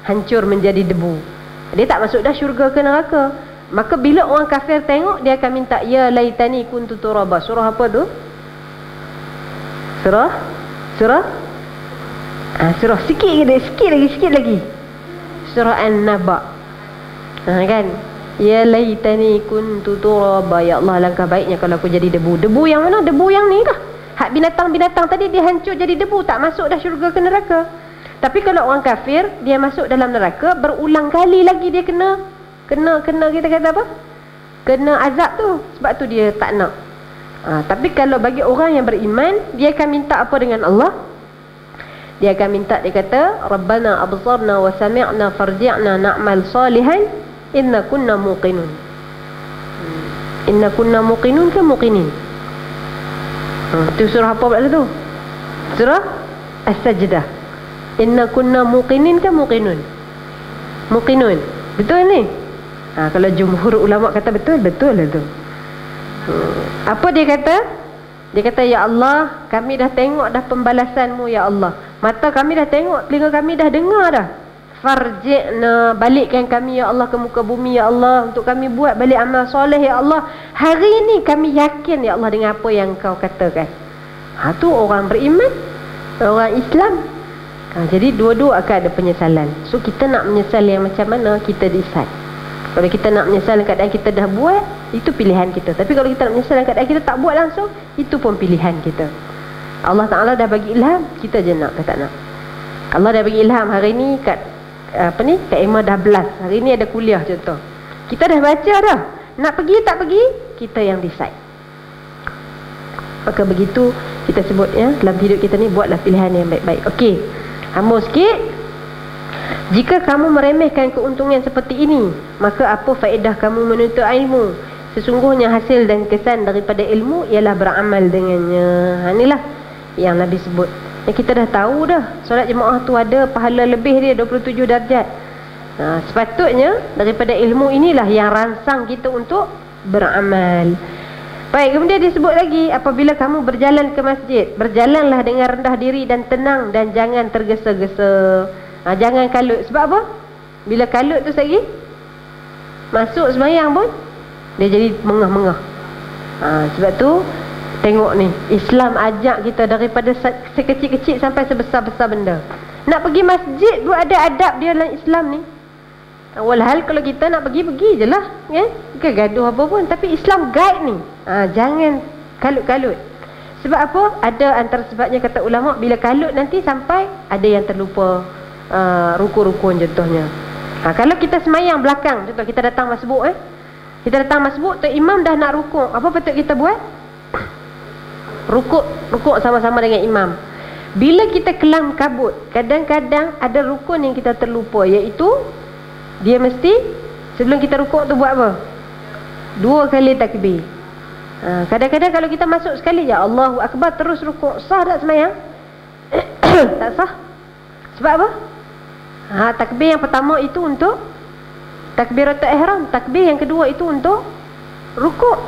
[SPEAKER 1] Hancur menjadi debu. Dia tak masuk dah syurga ke neraka. Maka bila orang kafir tengok, dia akan minta, ya laitani kuntu turaba. Surah apa tu? Surah surah sikit lagi. Surah An-Naba. Kan? Ya laitani kuntu turaba. Ya Allah, langkah baiknya kalau aku jadi debu. Debu yang mana? Debu yang ni lah. Hak binatang-binatang tadi dia hancur jadi debu, tak masuk dah syurga ke neraka. Tapi kalau orang kafir, dia masuk dalam neraka, berulang kali lagi dia kena kita kata apa? Kena azab tu. Sebab tu dia tak nak. Tapi kalau bagi orang yang beriman, dia akan minta apa dengan Allah? Dia akan minta, dia kata, Rabbana absarna wa sami'na farji'na na'mal salihan inna kunna muqinun. Inna kunna muqinun ke muqinin? Tu surah apa pula tu? Surah As-Sajdah. Inna kunna muqinin ke muqinun? Muqinun. Betul ni? Kalau jumhur ulama kata betul lah tu. Apa dia kata? Dia kata, ya Allah, kami dah tengok dah pembalasanmu, ya Allah. Mata kami dah tengok, telinga kami dah dengar dah. Farji'na, balikkan kami ya Allah ke muka bumi ya Allah, untuk kami buat balik amal soleh ya Allah. Hari ini kami yakin ya Allah dengan apa yang kau katakan. Tu orang beriman, orang Islam. Jadi dua-dua akan ada penyesalan. So kita nak menyesal yang macam mana, kita decide. Kalau kita nak menyesal keadaan kita dah buat, itu pilihan kita. Tapi kalau kita nak menyesal keadaan kita tak buat langsung, itu pun pilihan kita. Allah Ta'ala dah bagi ilham, kita je nak ke tak nak. Allah dah bagi ilham hari ni kat Kak Emma dah blast. Hari ni ada kuliah contoh. Kita dah baca dah. Nak pergi tak pergi, kita yang decide. Maka begitu kita sebut ya, dalam hidup kita ni buatlah pilihan yang baik-baik. Okey. Hambur sikit. Jika kamu meremehkan keuntungan seperti ini, maka apa faedah kamu menuntut ilmu? Sesungguhnya hasil dan kesan daripada ilmu ialah beramal dengannya. Inilah yang Nabi sebut. Yang kita dah tahu dah, solat jemaah tu ada pahala lebih dia 27 darjat. Sepatutnya daripada ilmu inilah yang rangsang kita untuk beramal. Baik, kemudian disebut lagi, apabila kamu berjalan ke masjid, berjalanlah dengan rendah diri dan tenang, dan jangan tergesa-gesa. Jangan kalut. Sebab apa? Bila kalut tu lagi masuk sembahyang pun dia jadi mengah-mengah. Sebab tu tengok ni, Islam ajak kita daripada sekecil-kecil sampai sebesar-besar benda. Nak pergi masjid pun ada adab dia dalam Islam ni. Walhal kalau kita nak pergi je lah, kan? Bukan gaduh apa pun. Tapi Islam guide ni, jangan kalut-kalut. Sebab apa? Ada antara sebabnya kata ulama, bila kalut nanti sampai ada yang terlupa rukun-rukun contohnya. Kalau kita semayang belakang, contoh kita datang masbuk, kita datang masbuk tu imam dah nak rukuk, apa patut kita buat? Rukuk sama-sama dengan imam. Bila kita kelam kabut, kadang-kadang ada rukun yang kita terlupa, iaitu dia mesti sebelum kita rukuk tu buat apa? 2 kali takbir. Kadang-kadang kalau kita masuk sekali, ya Allahu Akbar, terus rukuk, sah tak semayang? Tak sah. Sebab apa? Takbir yang pertama itu untuk takbiratul ihram, takbir yang kedua itu untuk rukuk.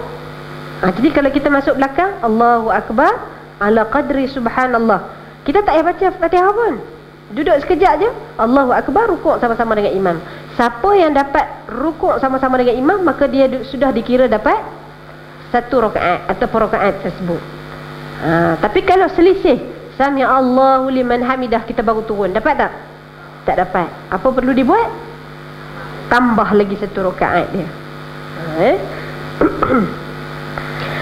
[SPEAKER 1] Jadi kalau kita masuk belakang, Allahu Akbar ala qadri subhanallah, kita tak payah baca Fatihah pun, duduk sekejap je, Allahu Akbar, rukuk sama-sama dengan imam. Siapa yang dapat rukuk sama-sama dengan imam, maka dia sudah dikira dapat 1 rakaat atau rakaat tersebut. Tapi kalau selisih, Sami Allahu liman hamidah, kita baru turun, dapat tak? Tak dapat. Apa perlu dibuat? Tambah lagi 1 rakaat dia.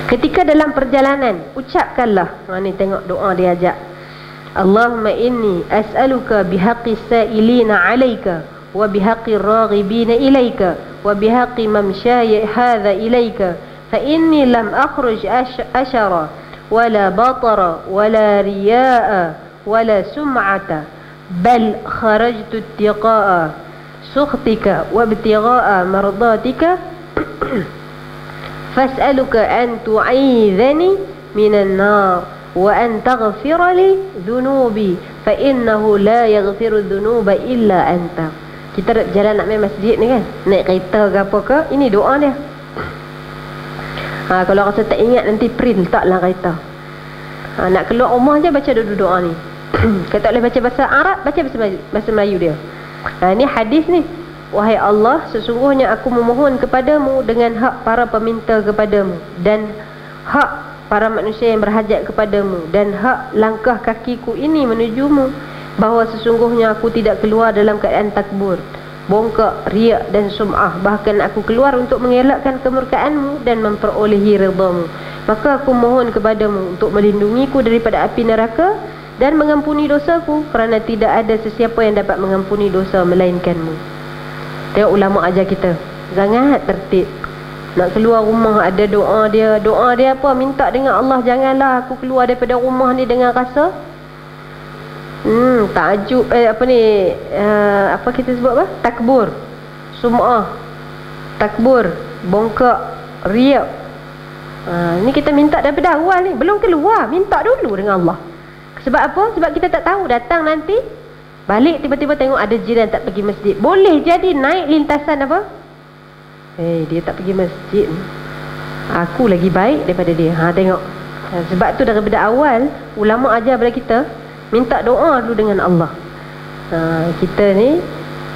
[SPEAKER 1] Ketika dalam perjalanan, ucapkanlah, ni tengok doa dia ajak, Allahumma inni as'aluka bihaqqi sa'ilina 'alaika wa bihaqqi raghibina ilaika wa bihaqqi mamsyaya hadha ilaika fa inni lam akhruj ashara wala batara wala riya'a wala sum'ata bal kharajtu ittiqa'a sukhtika wa ibtigha'a mardatika fas'aluka an tu'idhani minan nar wa an taghfir li dhunubi fa innahu la yaghfiru dhunuba illa anta. Kita jalan nak main masjid ni kan, naik kereta ke apa ke, ini doa dia. Kalau rasa tak ingat nanti print letaklah kereta. Nak keluar rumah je baca dulu doa ni. Kalau tak boleh baca bahasa Arab, baca bahasa Melayu dia. Ini hadis ni. Wahai Allah, sesungguhnya aku memohon kepadamu dengan hak para peminta kepadamu, dan hak para manusia yang berhajat kepadamu, dan hak langkah kakiku ini menujumu, bahawa sesungguhnya aku tidak keluar dalam keadaan takbur, bongkak, riak dan sum'ah. Bahkan aku keluar untuk mengelakkan kemurkaanmu dan memperolehi redamu. Maka aku mohon kepadamu untuk melindungiku daripada api neraka dan mengampuni dosaku, kerana tidak ada sesiapa yang dapat mengampuni dosa melainkanmu. Tengok ulama ajar kita, sangat tertib. Nak keluar rumah ada doa dia. Doa dia apa? Minta dengan Allah, janganlah aku keluar daripada rumah ni dengan rasa takjub, apa kita sebut apa? Takbur, sum'ah, takbur, bongkak, riak. Ni kita minta daripada awal ni, belum keluar, minta dulu dengan Allah. Sebab apa? Sebab kita tak tahu datang nanti balik tiba-tiba tengok ada jiran tak pergi masjid. Boleh jadi naik lintasan apa? Dia tak pergi masjid, aku lagi baik daripada dia. Tengok. Sebab tu daripada awal ulama ajar kepada kita minta doa dulu dengan Allah. Kita ni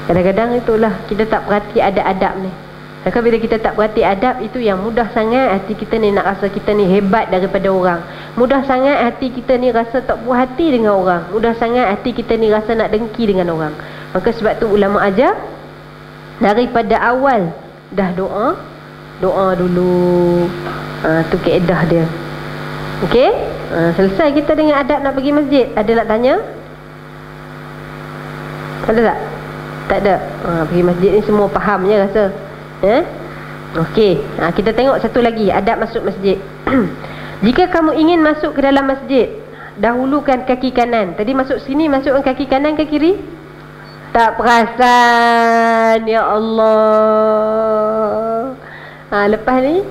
[SPEAKER 1] kadang-kadang itulah kita tak perhati adab-adab ni. Maka bila kita tak perhati adab, itu yang mudah sangat hati kita ni nak rasa kita ni hebat daripada orang. Mudah sangat hati kita ni rasa tak puas hati dengan orang. Mudah sangat hati kita ni rasa nak dengki dengan orang. Maka sebab tu ulama ajar daripada awal dah doa dulu. Tu kaedah dia. Okey? Selesai kita dengan adab nak pergi masjid. Ada nak tanya? Ada tak? Tak ada. Pergi masjid ni semua faham je rasa. Okey. Kita tengok satu lagi, adab masuk masjid. Jika kamu ingin masuk ke dalam masjid, dahulukan kaki kanan. Tadi masuk sini, masukkan kaki kanan ke kiri? Tak perasan. Ya Allah. Lepas ni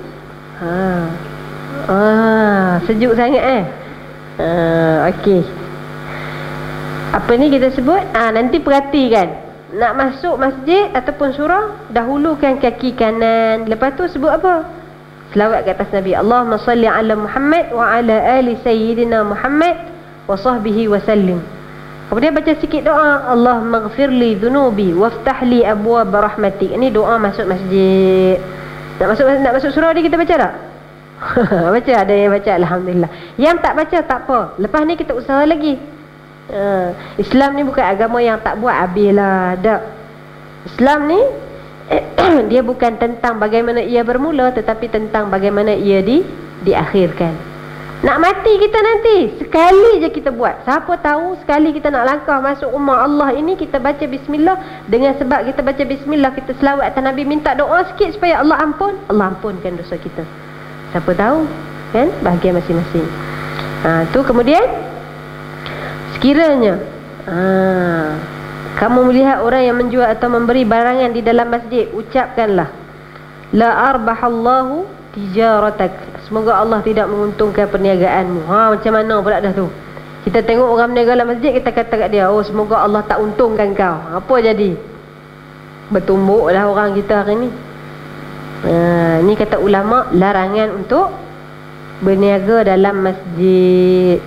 [SPEAKER 1] sejuk sangat okey. Apa ni kita sebut? Nanti perhatikan. Nak masuk masjid ataupun surau, dahulukan kaki kanan. Lepas tu sebut apa? Selawat ke atas Nabi. Allahumma salli ala Muhammad wa ala ali sayyidina Muhammad wa sahbihi wa sallim. Kemudian baca sikit doa. Allahumma ghafirli dhunubi waftah li abwaab rahmatik. Ini doa masuk masjid. Nak masuk surau ni kita baca tak? Baca, ada yang baca, alhamdulillah. Yang tak baca tak apa. Lepas ni kita usaha lagi. Islam ni bukan agama yang tak buat habislah. Tak. Islam ni dia bukan tentang bagaimana ia bermula, tetapi tentang bagaimana ia diakhirkan. Nak mati kita nanti, sekali je kita buat. Siapa tahu sekali kita nak langkah masuk rumah Allah ini, kita baca bismillah. Dengan sebab kita baca bismillah, kita selawat atas Nabi, minta doa sikit supaya Allah ampun. Allah ampunkan dosa kita. Siapa tahu, kan? Bahagian masing-masing. Tu kemudian, sekiranya kamu melihat orang yang menjual atau memberi barangan di dalam masjid, ucapkanlah la arbahallahu tijaratak. Semoga Allah tidak menguntungkan perniagaanmu. Macam mana pula dah tu? Kita tengok orang berniaga dalam masjid, kita kata kat dia, oh semoga Allah tak untungkan kau. Apa jadi? Bertumbuklah orang kita hari ni. Ni kata ulama, larangan untuk berniaga dalam masjid.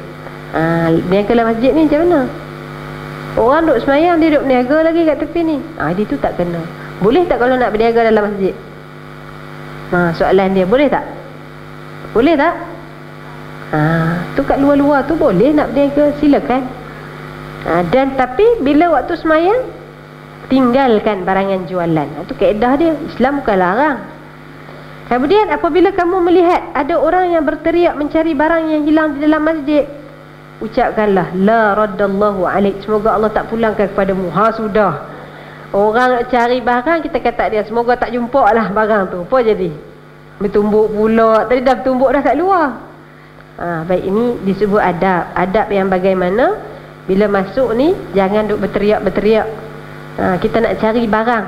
[SPEAKER 1] Berniaga dalam masjid ni macam mana? Orang duduk semayang, dia duduk berniaga lagi kat tepi ni. Dia tu tak kena. Boleh tak kalau nak berniaga dalam masjid? Soalan dia, boleh tak? Boleh tak? Tu kat luar-luar tu boleh nak berniaga, silakan. Dan tapi bila waktu semayang, tinggalkan barangan jualan. Itu kaedah dia. Islam bukan larang. Kemudian apabila kamu melihat ada orang yang berteriak mencari barang yang hilang di dalam masjid, ucapkanlah la raddallahu alaik. Semoga Allah tak pulangkan kepadamu. Sudah. Orang nak cari barang, kita kata dia, semoga tak jumpa lah barang tu. Apa jadi? Bertumbuk pula. Tadi dah bertumbuk dah kat luar. Baik, ini disebut adab. Adab yang bagaimana bila masuk ni, jangan duk berteriak-berteriak. Kita nak cari barang,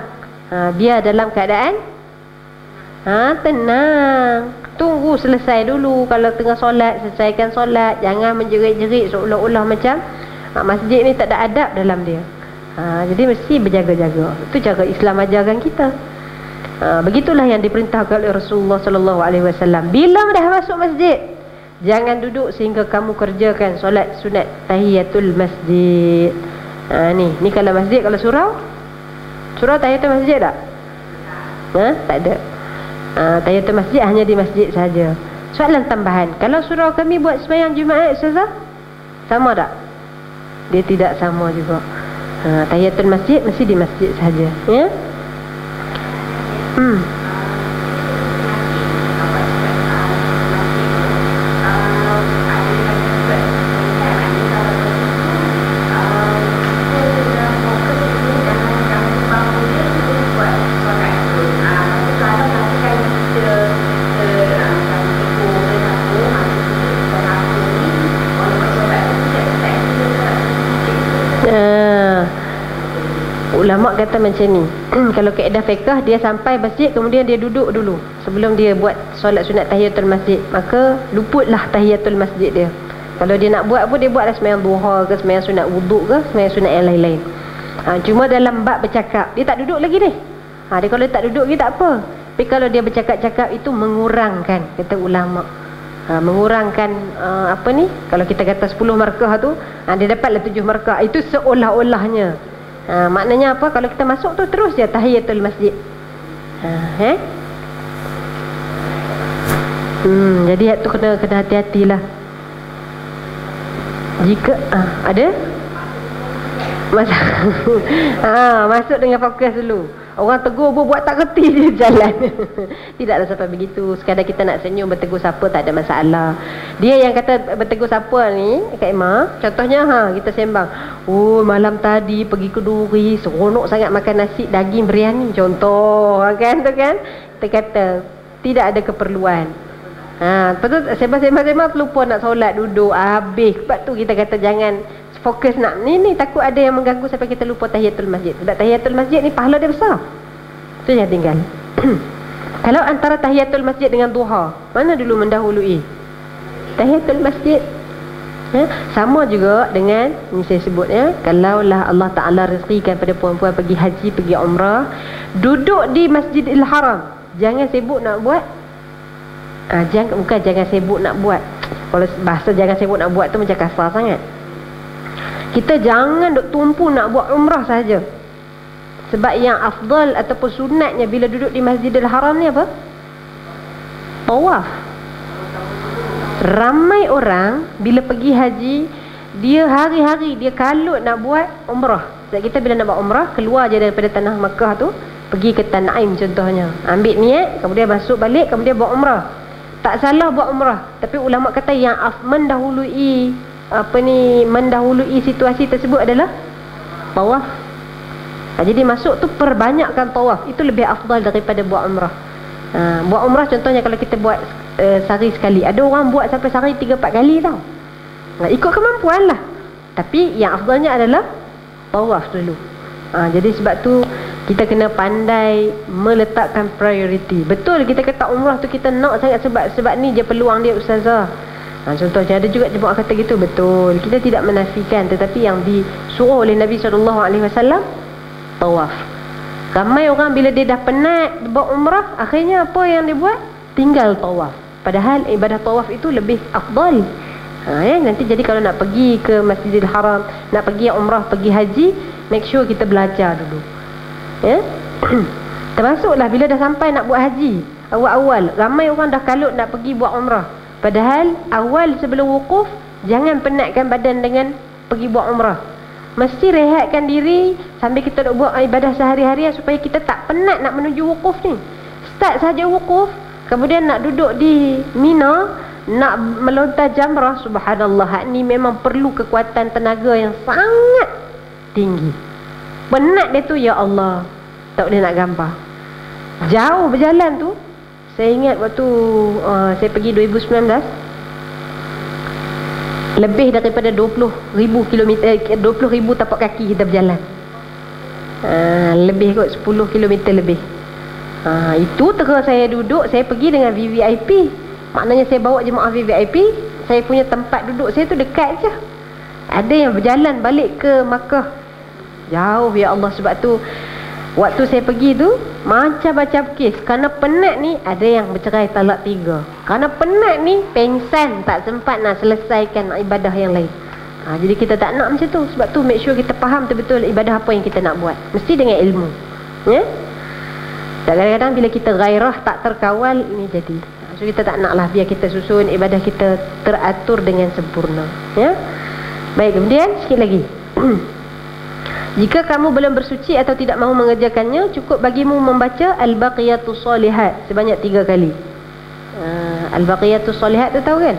[SPEAKER 1] biar dalam keadaan Tenang. Tunggu selesai dulu. Kalau tengah solat, selesaikan solat. Jangan menjerit-jerit seolah-olah macam masjid ni tak ada adab dalam dia. Jadi mesti berjaga-jaga. Itu cara Islam ajarkan kita. Begitulah yang diperintahkan oleh Rasulullah sallallahu alaihi wasallam. Bila dah masuk masjid, jangan duduk sehingga kamu kerjakan solat sunat tahiyatul masjid. Ni kalau masjid, kalau surau tahiyatul masjid tak? Tak ada. Tahiyatul masjid hanya di masjid saja. Soalan tambahan, kalau surau kami buat sembahyang Jumaat, Ustazah, sama tak? Dia tidak sama juga. Tahiyatul masjid mesti di masjid saja, ya. Ulama kata macam ni. Kalau kaedah fiqh, dia sampai masjid kemudian dia duduk dulu sebelum dia buat solat sunat tahiyatul masjid, maka luputlah tahiyatul masjid dia. Kalau dia nak buat pun, dia buatlah sembahyang duha ke, sembahyang sunat wuduk ke, sembahyang sunat yang lain-lain. Cuma dalam bab bercakap, dia tak duduk lagi ni. Dia kalau tak duduk lagi tak apa. Tapi kalau dia bercakap-cakap, itu mengurangkan, kata ulama. Mengurangkan apa ni, kalau kita kata 10 markah tu, dia dapatlah 7 markah. Itu seolah-olahnya. Maknanya apa? Kalau kita masuk tu terus je tahiyatul masjid. Jadi tu kena hati-hatilah. Jika ada masuk dengan fokus dulu. Orang tegur pun buat tak reti je jalan. Tidaklah sampai begitu. Sekadar kita nak senyum, bertegur siapa, tak ada masalah. Dia yang kata bertegur siapa ni, Kak Emma, contohnya kita sembang, malam tadi pergi ke Duri, seronok sangat makan nasi daging biryani, contoh kan tu kan. Kita kata tidak ada keperluan. Lepas tu sembang-sembang terlupa nak solat, duduk habis. Sebab tu kita kata jangan fokus nak ni takut ada yang mengganggu sampai kita lupa tahiyatul masjid. Sebab tahiyatul masjid ni pahala dia besar. Tu yang tinggal. Kalau antara tahiyatul masjid dengan duha, mana dulu mendahului? Tahiyatul masjid. Sama juga dengan ni saya sebut, kalaulah Allah Ta'ala rezekikan pada puan-puan pergi haji, pergi umrah, duduk di Masjidil Haram, jangan sibuk nak buat. Jangan sibuk nak buat. Kalau bahasa jangan sibuk nak buat tu macam kasar sangat. Kita jangan duk tumpu nak buat umrah saja. Sebab yang afdal ataupun sunatnya bila duduk di Masjidil Haram ni apa? Tawaf. Ramai orang bila pergi haji, dia hari-hari dia kalut nak buat umrah. Sebab kita bila nak buat umrah, keluar je daripada tanah Makkah tu, pergi ke Tan'im contohnya, ambil niat, kemudian masuk balik, kemudian buat umrah. Tak salah buat umrah, tapi ulama kata yang mendahului situasi tersebut adalah tawaf. Jadi masuk tu perbanyakkan tawaf, itu lebih afdal daripada buat umrah. Buat umrah contohnya kalau kita buat sehari sekali, ada orang buat sampai sehari 3-4 kali tau. Ikut kemampuan lah. Tapi yang afdalnya adalah tawaf dulu. Jadi sebab tu kita kena pandai meletakkan prioriti. Betul kita kata umrah tu kita nak sangat sebab ni je peluang dia, Ustazah. Contohnya ada juga jemaah kata gitu, betul. Kita tidak menafikan, tetapi yang disuruh oleh Nabi SAW tawaf. Ramai orang bila dia dah penat buat umrah, akhirnya apa yang dia buat? Tinggal tawaf. Padahal ibadah tawaf itu lebih afdal. Nanti jadi kalau nak pergi ke Masjidil Haram, nak pergi umrah, pergi haji, make sure kita belajar dulu. Termasuklah bila dah sampai nak buat haji, awal-awal ramai orang dah kalut nak pergi buat umrah. Padahal awal sebelum wukuf, jangan penatkan badan dengan pergi buat umrah. Mesti rehatkan diri sambil kita nak buat ibadah sehari-harian supaya kita tak penat nak menuju wukuf ni. Start saja wukuf, kemudian nak duduk di Mina, nak melontar jamrah, subhanallah, ni memang perlu kekuatan tenaga yang sangat tinggi. Penat dia tu, ya Allah, tak boleh nak gambar. Jauh berjalan tu. Saya ingat waktu saya pergi 2019, lebih daripada 20,000 kilometer, 20,000 tapak kaki kita berjalan. Lebih kot 10 kilometer lebih. Itu terus saya duduk, saya pergi dengan VVIP. Maknanya saya bawa jemaah VVIP, saya punya tempat duduk saya tu dekat je. Ada yang berjalan balik ke Makkah, jauh ya Allah. Sebab tu waktu saya pergi tu macam-macam kes. Kerana penat ni ada yang bercerai talak 3. Kerana penat ni pengsan, tak sempat nak selesaikan ibadah yang lain. Jadi kita tak nak macam tu. Sebab tu make sure kita faham betul-betul ibadah apa yang kita nak buat, mesti dengan ilmu, ya. Dan kadang-kadang bila kita gairah tak terkawal, ini jadi. So kita tak nak lah, biar kita susun ibadah kita teratur dengan sempurna, ya. Baik, kemudian sikit lagi. Jika kamu belum bersuci atau tidak mahu mengerjakannya, cukup bagimu membaca Al-Baqiyatus Shalihat sebanyak 3 kali. Al-Baqiyatus Shalihat tu tahu kan?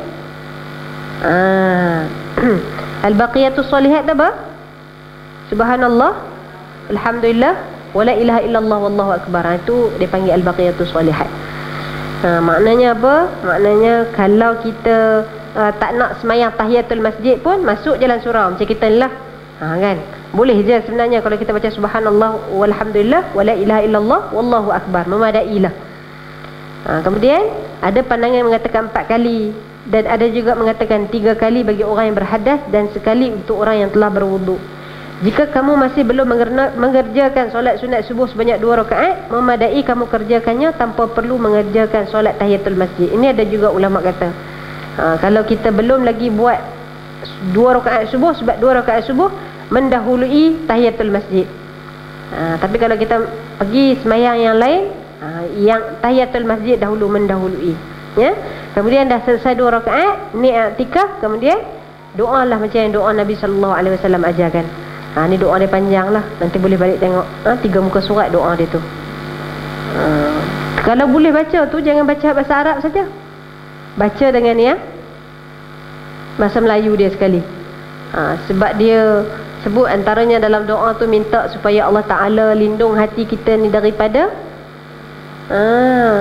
[SPEAKER 1] Al-Baqiyatus Shalihat tu apa? Subhanallah, Alhamdulillah, wala ilaha illallah, wallahu akbar. Itu dia panggil Al-Baqiyatus Shalihat. Maknanya apa? Maknanya kalau kita tak nak semayang tahiyatul masjid pun, masuk jalan surau macam kita ni lah, kan? Boleh je sebenarnya kalau kita baca subhanallah walhamdulillah wala ilaha illallah wallahu akbar, memadailah. Kemudian ada pandangan yang mengatakan 4 kali, dan ada juga mengatakan 3 kali bagi orang yang berhadas dan sekali untuk orang yang telah berwuduk. Jika kamu masih belum mengerjakan solat sunat subuh sebanyak 2 rakaat, memadai kamu kerjakannya tanpa perlu mengerjakan solat tahiyatul masjid. Ini ada juga ulama kata, kalau kita belum lagi buat 2 rakaat subuh, sebab 2 rakaat subuh mendahului tahiyatul masjid. Tapi kalau kita pergi semayang yang lain, yang tahiyatul masjid dahulu mendahului, ya. Kemudian dah selesai 2 rakaat, ni i'tikaf, kemudian doalah macam yang doa Nabi SAW ajarkan. Ni doa dia panjang lah, nanti boleh balik tengok 3 muka surat doa dia tu. Kalau boleh baca tu, jangan baca bahasa Arab saja, baca dengan yang bahasa Melayu dia sekali. Sebab dia sebut antaranya dalam doa tu minta supaya Allah Ta'ala lindung hati kita ni daripada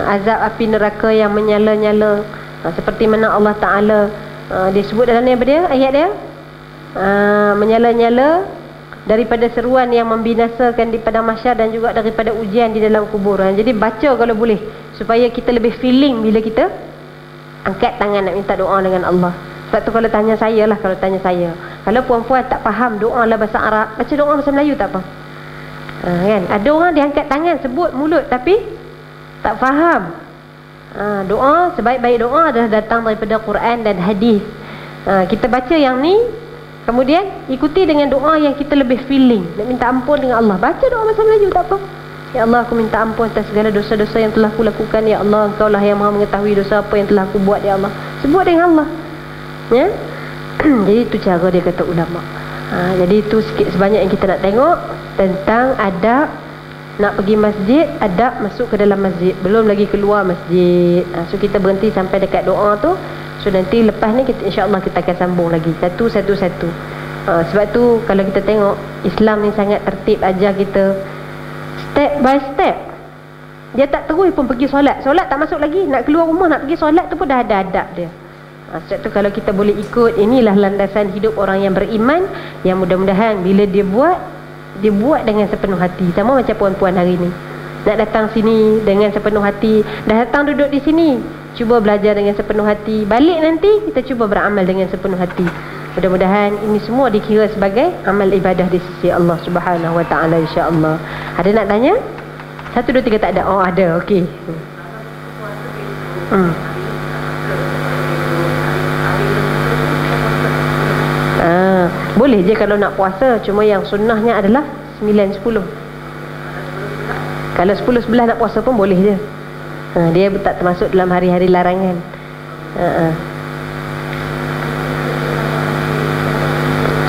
[SPEAKER 1] azab api neraka yang menyala-nyala. Seperti mana Allah Ta'ala dia sebut dalam ni apa dia, ayat dia, menyala-nyala daripada seruan yang membinasakan di padang mahsyar dan juga daripada ujian di dalam kuburan. Jadi baca kalau boleh, supaya kita lebih feeling bila kita angkat tangan nak minta doa dengan Allah. Sebab tu kalau tanya saya lah, kalau puan-puan tak faham doa lah bahasa Arab, baca doa bahasa Melayu tak apa. Kan? Ada orang dia angkat tangan sebut mulut tapi tak faham. Doa, sebaik-baik doa adalah datang daripada Quran dan hadis. Kita baca yang ni, kemudian ikuti dengan doa yang kita lebih feeling, nak minta ampun dengan Allah. Baca doa bahasa Melayu tak apa. Ya Allah, aku minta ampun atas segala dosa-dosa yang telah aku lakukan. Ya Allah, Engkau lah yang maha mengetahui dosa apa yang telah aku buat. Ya Allah, sebut dengan Allah, ya. Jadi itu cara dia kata ulama. Jadi itu sikit sebanyak yang kita nak tengok tentang adab nak pergi masjid, adab masuk ke dalam masjid, belum lagi keluar masjid. So kita berhenti sampai dekat doa tu. So nanti lepas ni kita, insya-Allah kita akan sambung lagi satu. Sebab tu kalau kita tengok Islam ni sangat tertib, ajar kita step by step. Dia tak terus pun pergi solat tak masuk lagi, nak keluar rumah nak pergi solat tu pun dah ada adab dia. Sebab tu kalau kita boleh ikut, inilah landasan hidup orang yang beriman, yang mudah-mudahan bila dia buat dengan sepenuh hati. Sama macam puan-puan hari ni nak datang sini dengan sepenuh hati, dah datang duduk di sini, cuba belajar dengan sepenuh hati, balik nanti kita cuba beramal dengan sepenuh hati. Mudah-mudahan ini semua dikira sebagai amal ibadah di sisi Allah Subhanahu Wa Taala, insya-Allah. Ada nak tanya? 1, 2, 3 tak ada. Oh ada, okey. Boleh je kalau nak puasa, cuma yang sunnahnya adalah 9, 10. Kalau 10, 11 nak puasa pun boleh je. Dia tak termasuk dalam hari-hari larangan.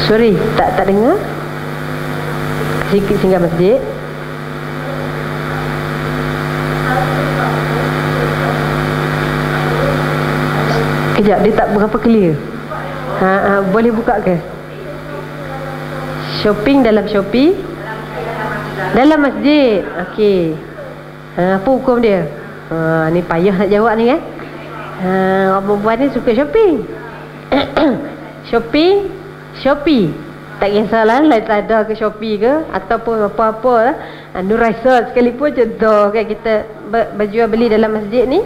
[SPEAKER 1] Sorry, tak dengar. Sikit singgah masjid. Kejap, dia tak berapa clear. Boleh buka ke? Shopping dalam Shopee, dalam masjid. Okey. Apa hukum dia? Ni payah nak jawab ni kan. Orang perempuan ni suka shopping. Shopee Tak kisahlah Lazada ke Shopee ke ataupun apa-apa lah. Nuraisa sekalipun contoh kan kita berjual beli dalam masjid ni,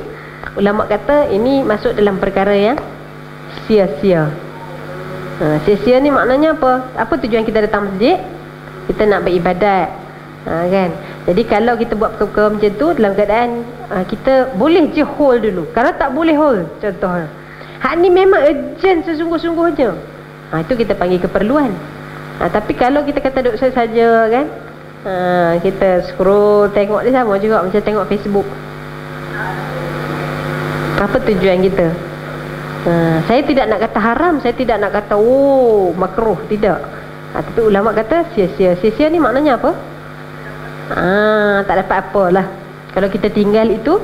[SPEAKER 1] ulama kata ini masuk dalam perkara yang sia-sia. Sia-sia ni maknanya apa? Apa tujuan kita datang masjid? Kita nak beribadat. Kan? Jadi kalau kita buat perkara macam tu dalam keadaan kita boleh je hold dulu. Kalau tak boleh hold, contohnya hak ni memang urgent sesungguh-sungguhnya, itu kita panggil keperluan. Tapi kalau kita kata duduk saja kan, kita scroll tengok dia sama juga macam tengok Facebook. Apa tujuan kita? Saya tidak nak kata haram, saya tidak nak kata makruh, tidak. Tapi ulama kata sia-sia. Sia-sia ni maknanya apa? Tak dapat apalah. Kalau kita tinggal itu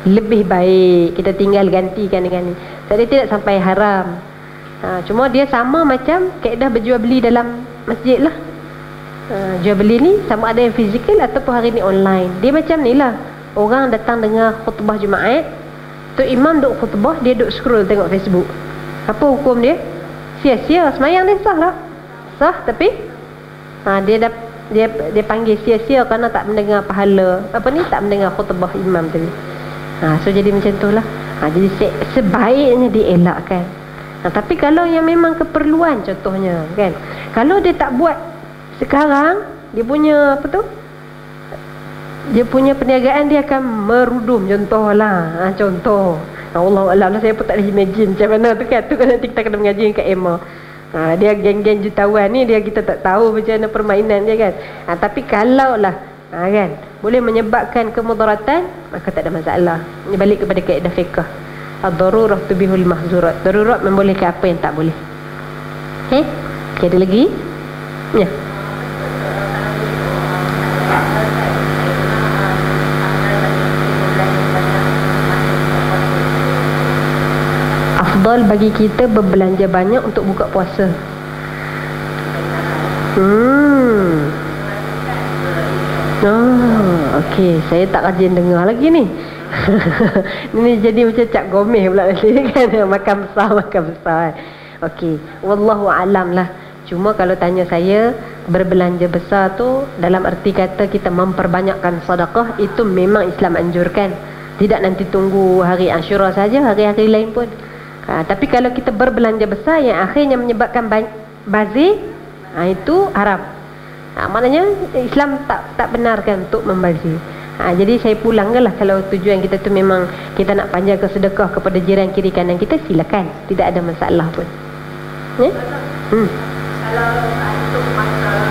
[SPEAKER 1] lebih baik, kita tinggal gantikan dengan ni. Jadi tidak sampai haram. Cuma dia sama macam kaedah berjual beli dalam masjid lah. Jual beli ni sama ada yang fizikal ataupun hari ni online. Dia macam ni lah. Orang datang dengar khutbah Jumaat, tu imam duk khutbah, dia duk scroll tengok Facebook. Apa hukum dia? Sia-sia. Semayang dia sah lah. Sah tapi dia panggil sia-sia kerana tak mendengar pahala, tak mendengar khutbah imam tadi. So jadi macam tu lah. Jadi sebaiknya dielakkan. Tapi kalau yang memang keperluan contohnya kan, kalau dia tak buat sekarang, dia punya dia punya perniagaan dia akan merudum, contohlah. Contoh Allah saya pun tak boleh imagine macam mana tu kan. Tu kan nanti kita kena mengaji kat Emma. Dia geng-geng jutawan ni, kita tak tahu macam mana permainan dia kan. Tapi kalau lah kan boleh menyebabkan kemudaratan, maka tak ada masalah. Ini balik kepada kaedah fiqh. Ad-darurah tubihul mahzurat. Darurat membolehkan apa yang tak boleh. Okay, ada lagi? Ya. Afdal bagi kita berbelanja banyak untuk buka puasa. Okey, saya tak rajin dengar lagi ni. Ini jadi macam Cap Gomeh pula nanti kan. Makan besar. Okey, wallahu alam lah. Cuma kalau tanya saya, berbelanja besar tu dalam arti kata kita memperbanyakkan sedekah, itu memang Islam anjurkan. Tidak nanti tunggu hari Ashura saja, hari-hari lain pun. Tapi kalau kita berbelanja besar yang akhirnya menyebabkan bazir, itu haram. Maknanya Islam tak benarkan untuk membazir. Jadi saya pulangkanlah, kalau tujuan kita tu memang kita nak panjangkan sedekah kepada jiran kiri kanan kita, silakan, tidak ada masalah pun.
[SPEAKER 2] Kalau untuk masa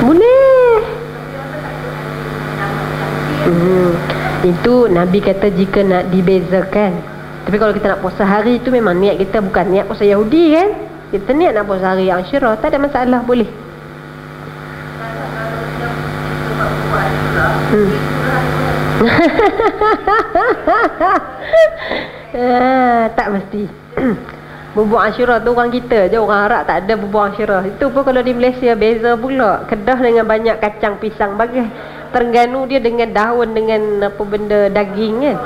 [SPEAKER 1] boleh. Itu Nabi kata jika nak dibezakan. Tapi kalau kita nak puasa hari itu, memang niat kita bukan niat puasa Yahudi kan. Kita niat nak puasa hari Ashura, tak ada masalah, boleh. Tak mesti. Bubur Ashura tu orang kita je, orang Arab tak ada bubur Ashura. Itu pun kalau di Malaysia beza pula. Kedah dengan banyak kacang pisang bagai. Terengganu dia dengan daun, dengan apa benda daging kan.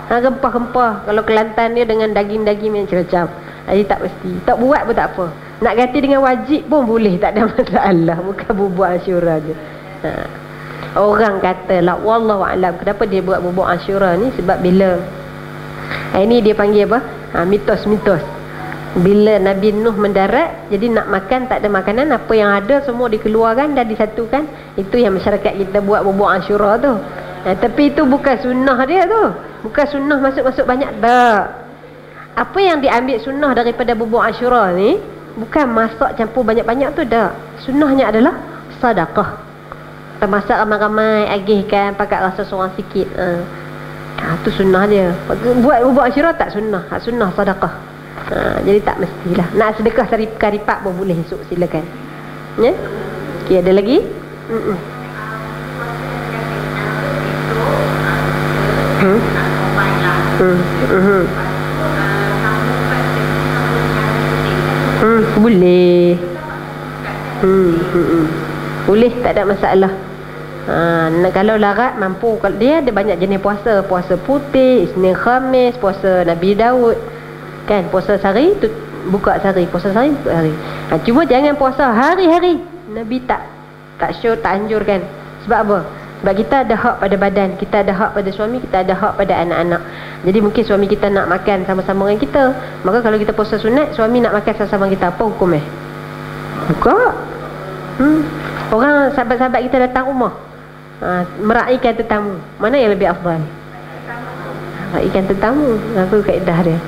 [SPEAKER 1] Rempah-rempah. Kalau Kelantan dia dengan daging-daging macam-macam. Jadi tak mesti. Tak buat pun tak apa. Nak ganti dengan wajib pun boleh, tak ada masalah. Bukan bubur Ashura je. Orang kata lah, wallahu a'lam, kenapa dia buat bubur Ashura ni? Sebab bila ini dia panggil apa? Mitos-mitos. Bila Nabi Nuh mendarat, jadi nak makan tak ada makanan, apa yang ada semua dikeluarkan dan disatukan. Itu yang masyarakat kita buat bubur Ashura tu. Tapi itu bukan sunnah dia tu. Bukan sunnah masuk-masuk banyak, tak. Apa yang diambil sunnah daripada bubur Ashura ni bukan masak campur banyak-banyak tu, tak. Sunnahnya adalah sedekah. Kita masak ramai-ramai, agihkan, pakai rasa seorang sikit. Tu sunnah dia. Buat bubur Ashura tak sunnah. Sunnah sedekah. Jadi tak mestilah. Nak sedekah karipak pun boleh esok, silakan. Ya? Okay, ada lagi? Boleh. Boleh, tak ada masalah. Kalau larat mampu, dia ada banyak jenis puasa. Puasa putih, Isnin Khamis, puasa Nabi Daud kan, puasa sehari tu buka sehari, puasa sehari, buka sehari. Cuma jangan puasa hari-hari. Nabi tak show, tak anjurkan. Sebab apa? Sebab kita ada hak pada badan, kita ada hak pada suami, kita ada hak pada anak-anak. Jadi mungkin suami kita nak makan sama-sama dengan kita, maka kalau kita puasa sunat, suami nak makan sama-sama kita, apa hukum buka. Orang sahabat-sahabat kita datang rumah, meraihkan tetamu, mana yang lebih afdal? Meraihkan tetamu. Apa kaedah dia?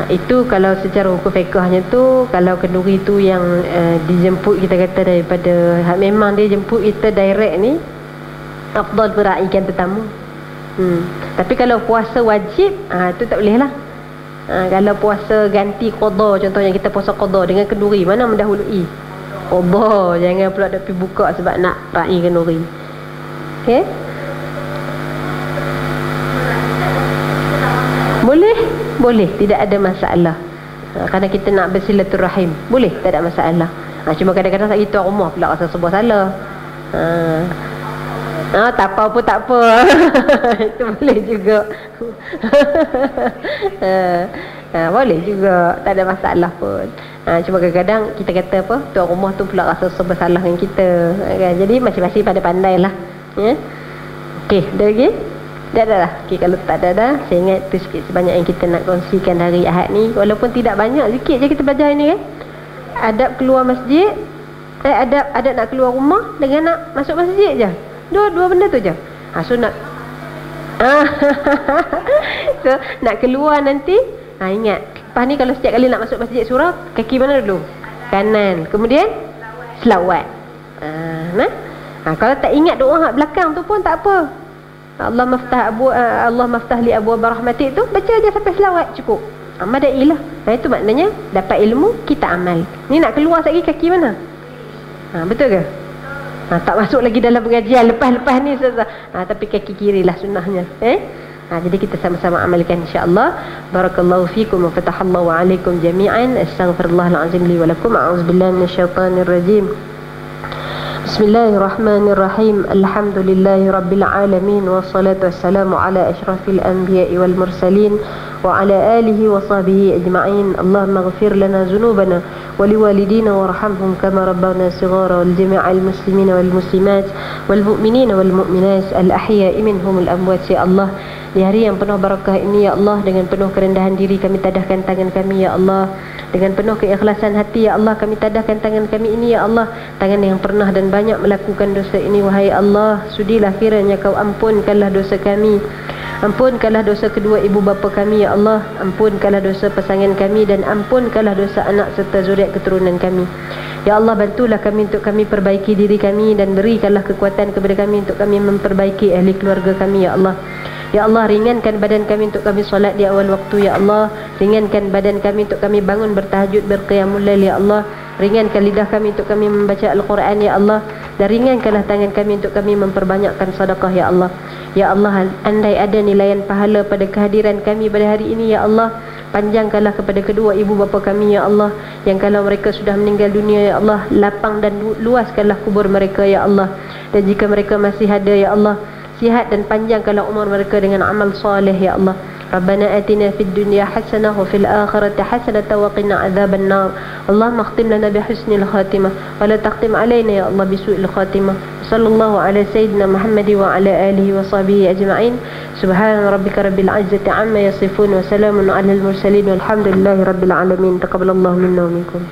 [SPEAKER 1] Itu kalau secara hukum fiqahnya tu, kalau kenduri tu yang dijemput, kita kata daripada memang dia jemput kita direct ni, afdal meraihkan tetamu. Tapi kalau puasa wajib, tu tak boleh lah. Kalau puasa ganti qada, contohnya kita puasa qada dengan kenduri, mana mendahului? Qada. Jangan pula nak pergi buka sebab nak raih kenduri. Okey? Boleh, tidak ada masalah. Kerana kita nak bersilaturahim, boleh, tak ada masalah. Cuma kadang-kadang tak gitu rumah pula rasa sebuah salah. Tak apa pun tak apa. Itu boleh juga. Boleh juga, tak ada masalah pun. Cuma kadang-kadang kita kata apa, tuan rumah tu pula rasa sebuah salah dengan kita, kan? Jadi masing-masing pandai-pandai lah. Okey, dah lagi? Dah lah. Okay, kalau tak ada dah, saya ingat tu sikit sebanyak yang kita nak kongsikan hari Ahad ni. Walaupun tidak banyak, sikit je kita belajar ini kan. Adab keluar masjid, adab nak keluar rumah dengan nak masuk masjid je. Dua benda tu je. So nak so nak keluar nanti, ingat, lepas ni kalau setiap kali nak masuk masjid surau, kaki mana dulu? Kanan. Kemudian selawat. Kalau tak ingat doa belakang tu pun tak apa. Allah maftah li abwaab rahmatik tu, baca aja sampai selawat cukup. Madailah. Itu maknanya dapat ilmu, kita amal. Ni nak keluar sekali kaki mana? Betul ke? Tak masuk lagi dalam pengajian lepas ni tapi kaki kiri lah sunnahnya. Jadi kita sama-sama amalkan insya-Allah. Barakallahu fikum wa fatahallahu alaikum jami'an. Astaghfirullahal azim li wa lakum. A'udzubillahi minasyaitonir rajim. Bismillahirrahmanirrahim. Alhamdulillahi rabbil alamin, wassalatu wassalamu ala asyrafil anbiya'i wal mursalin wa ala alihi wa sahbihi ajma'in. Allahumma ighfir lana dhunubana wa liwalidina warhamhum kama rabbana shighara, wal jami'al muslimina wal muslimat wal mu'minina wal mu'minat al ahya'i minhum al amwat. Ya Allah, di hari yang penuh barakah ini ya Allah, dengan penuh kerendahan diri kami tadahkan tangan kami ya Allah, dengan penuh keikhlasan hati ya Allah, kami tadahkan tangan kami ini ya Allah, tangan yang pernah dan banyak melakukan dosa ini. Wahai Allah, sudilah kiranya Kau ampunkanlah dosa kami, ampunkanlah dosa kedua ibu bapa kami ya Allah, ampunkanlah dosa pasangan kami, dan ampunkanlah dosa anak serta zuriat keturunan kami. Ya Allah, bantulah kami untuk kami perbaiki diri kami, dan berikanlah kekuatan kepada kami untuk kami memperbaiki ahli keluarga kami ya Allah. Ya Allah, ringankan badan kami untuk kami solat di awal waktu ya Allah, ringankan badan kami untuk kami bangun bertahajud berqiyamul lail ya Allah, ringankan lidah kami untuk kami membaca Al-Quran ya Allah, dan ringankanlah tangan kami untuk kami memperbanyakkan sedekah ya Allah. Ya Allah, andai ada nilaian pahala pada kehadiran kami pada hari ini ya Allah, panjangkanlah kepada kedua ibu bapa kami ya Allah, yang kalau mereka sudah meninggal dunia ya Allah, lapang dan luaskanlah kubur mereka ya Allah, dan jika mereka masih ada ya Allah, sihat dan panjangkanlah umur mereka dengan amal soleh ya Allah. Rabbana atina fid dunya hasanah wa fil akhirati hasanah wa qina adzaban nar. Allahumma khtim lana bi husnil khatimah wa la taqtim alaina ya Allah bi su'il khatimah. Sallallahu ala sayyidina Muhammad wa ala alihi wa sahbihi ajma'in. Subhana rabbika rabbil izzati amma yasifun wa salamun alal mursalin walhamdulillahi rabbil alamin. Taqabbalallahu minna wa minkum.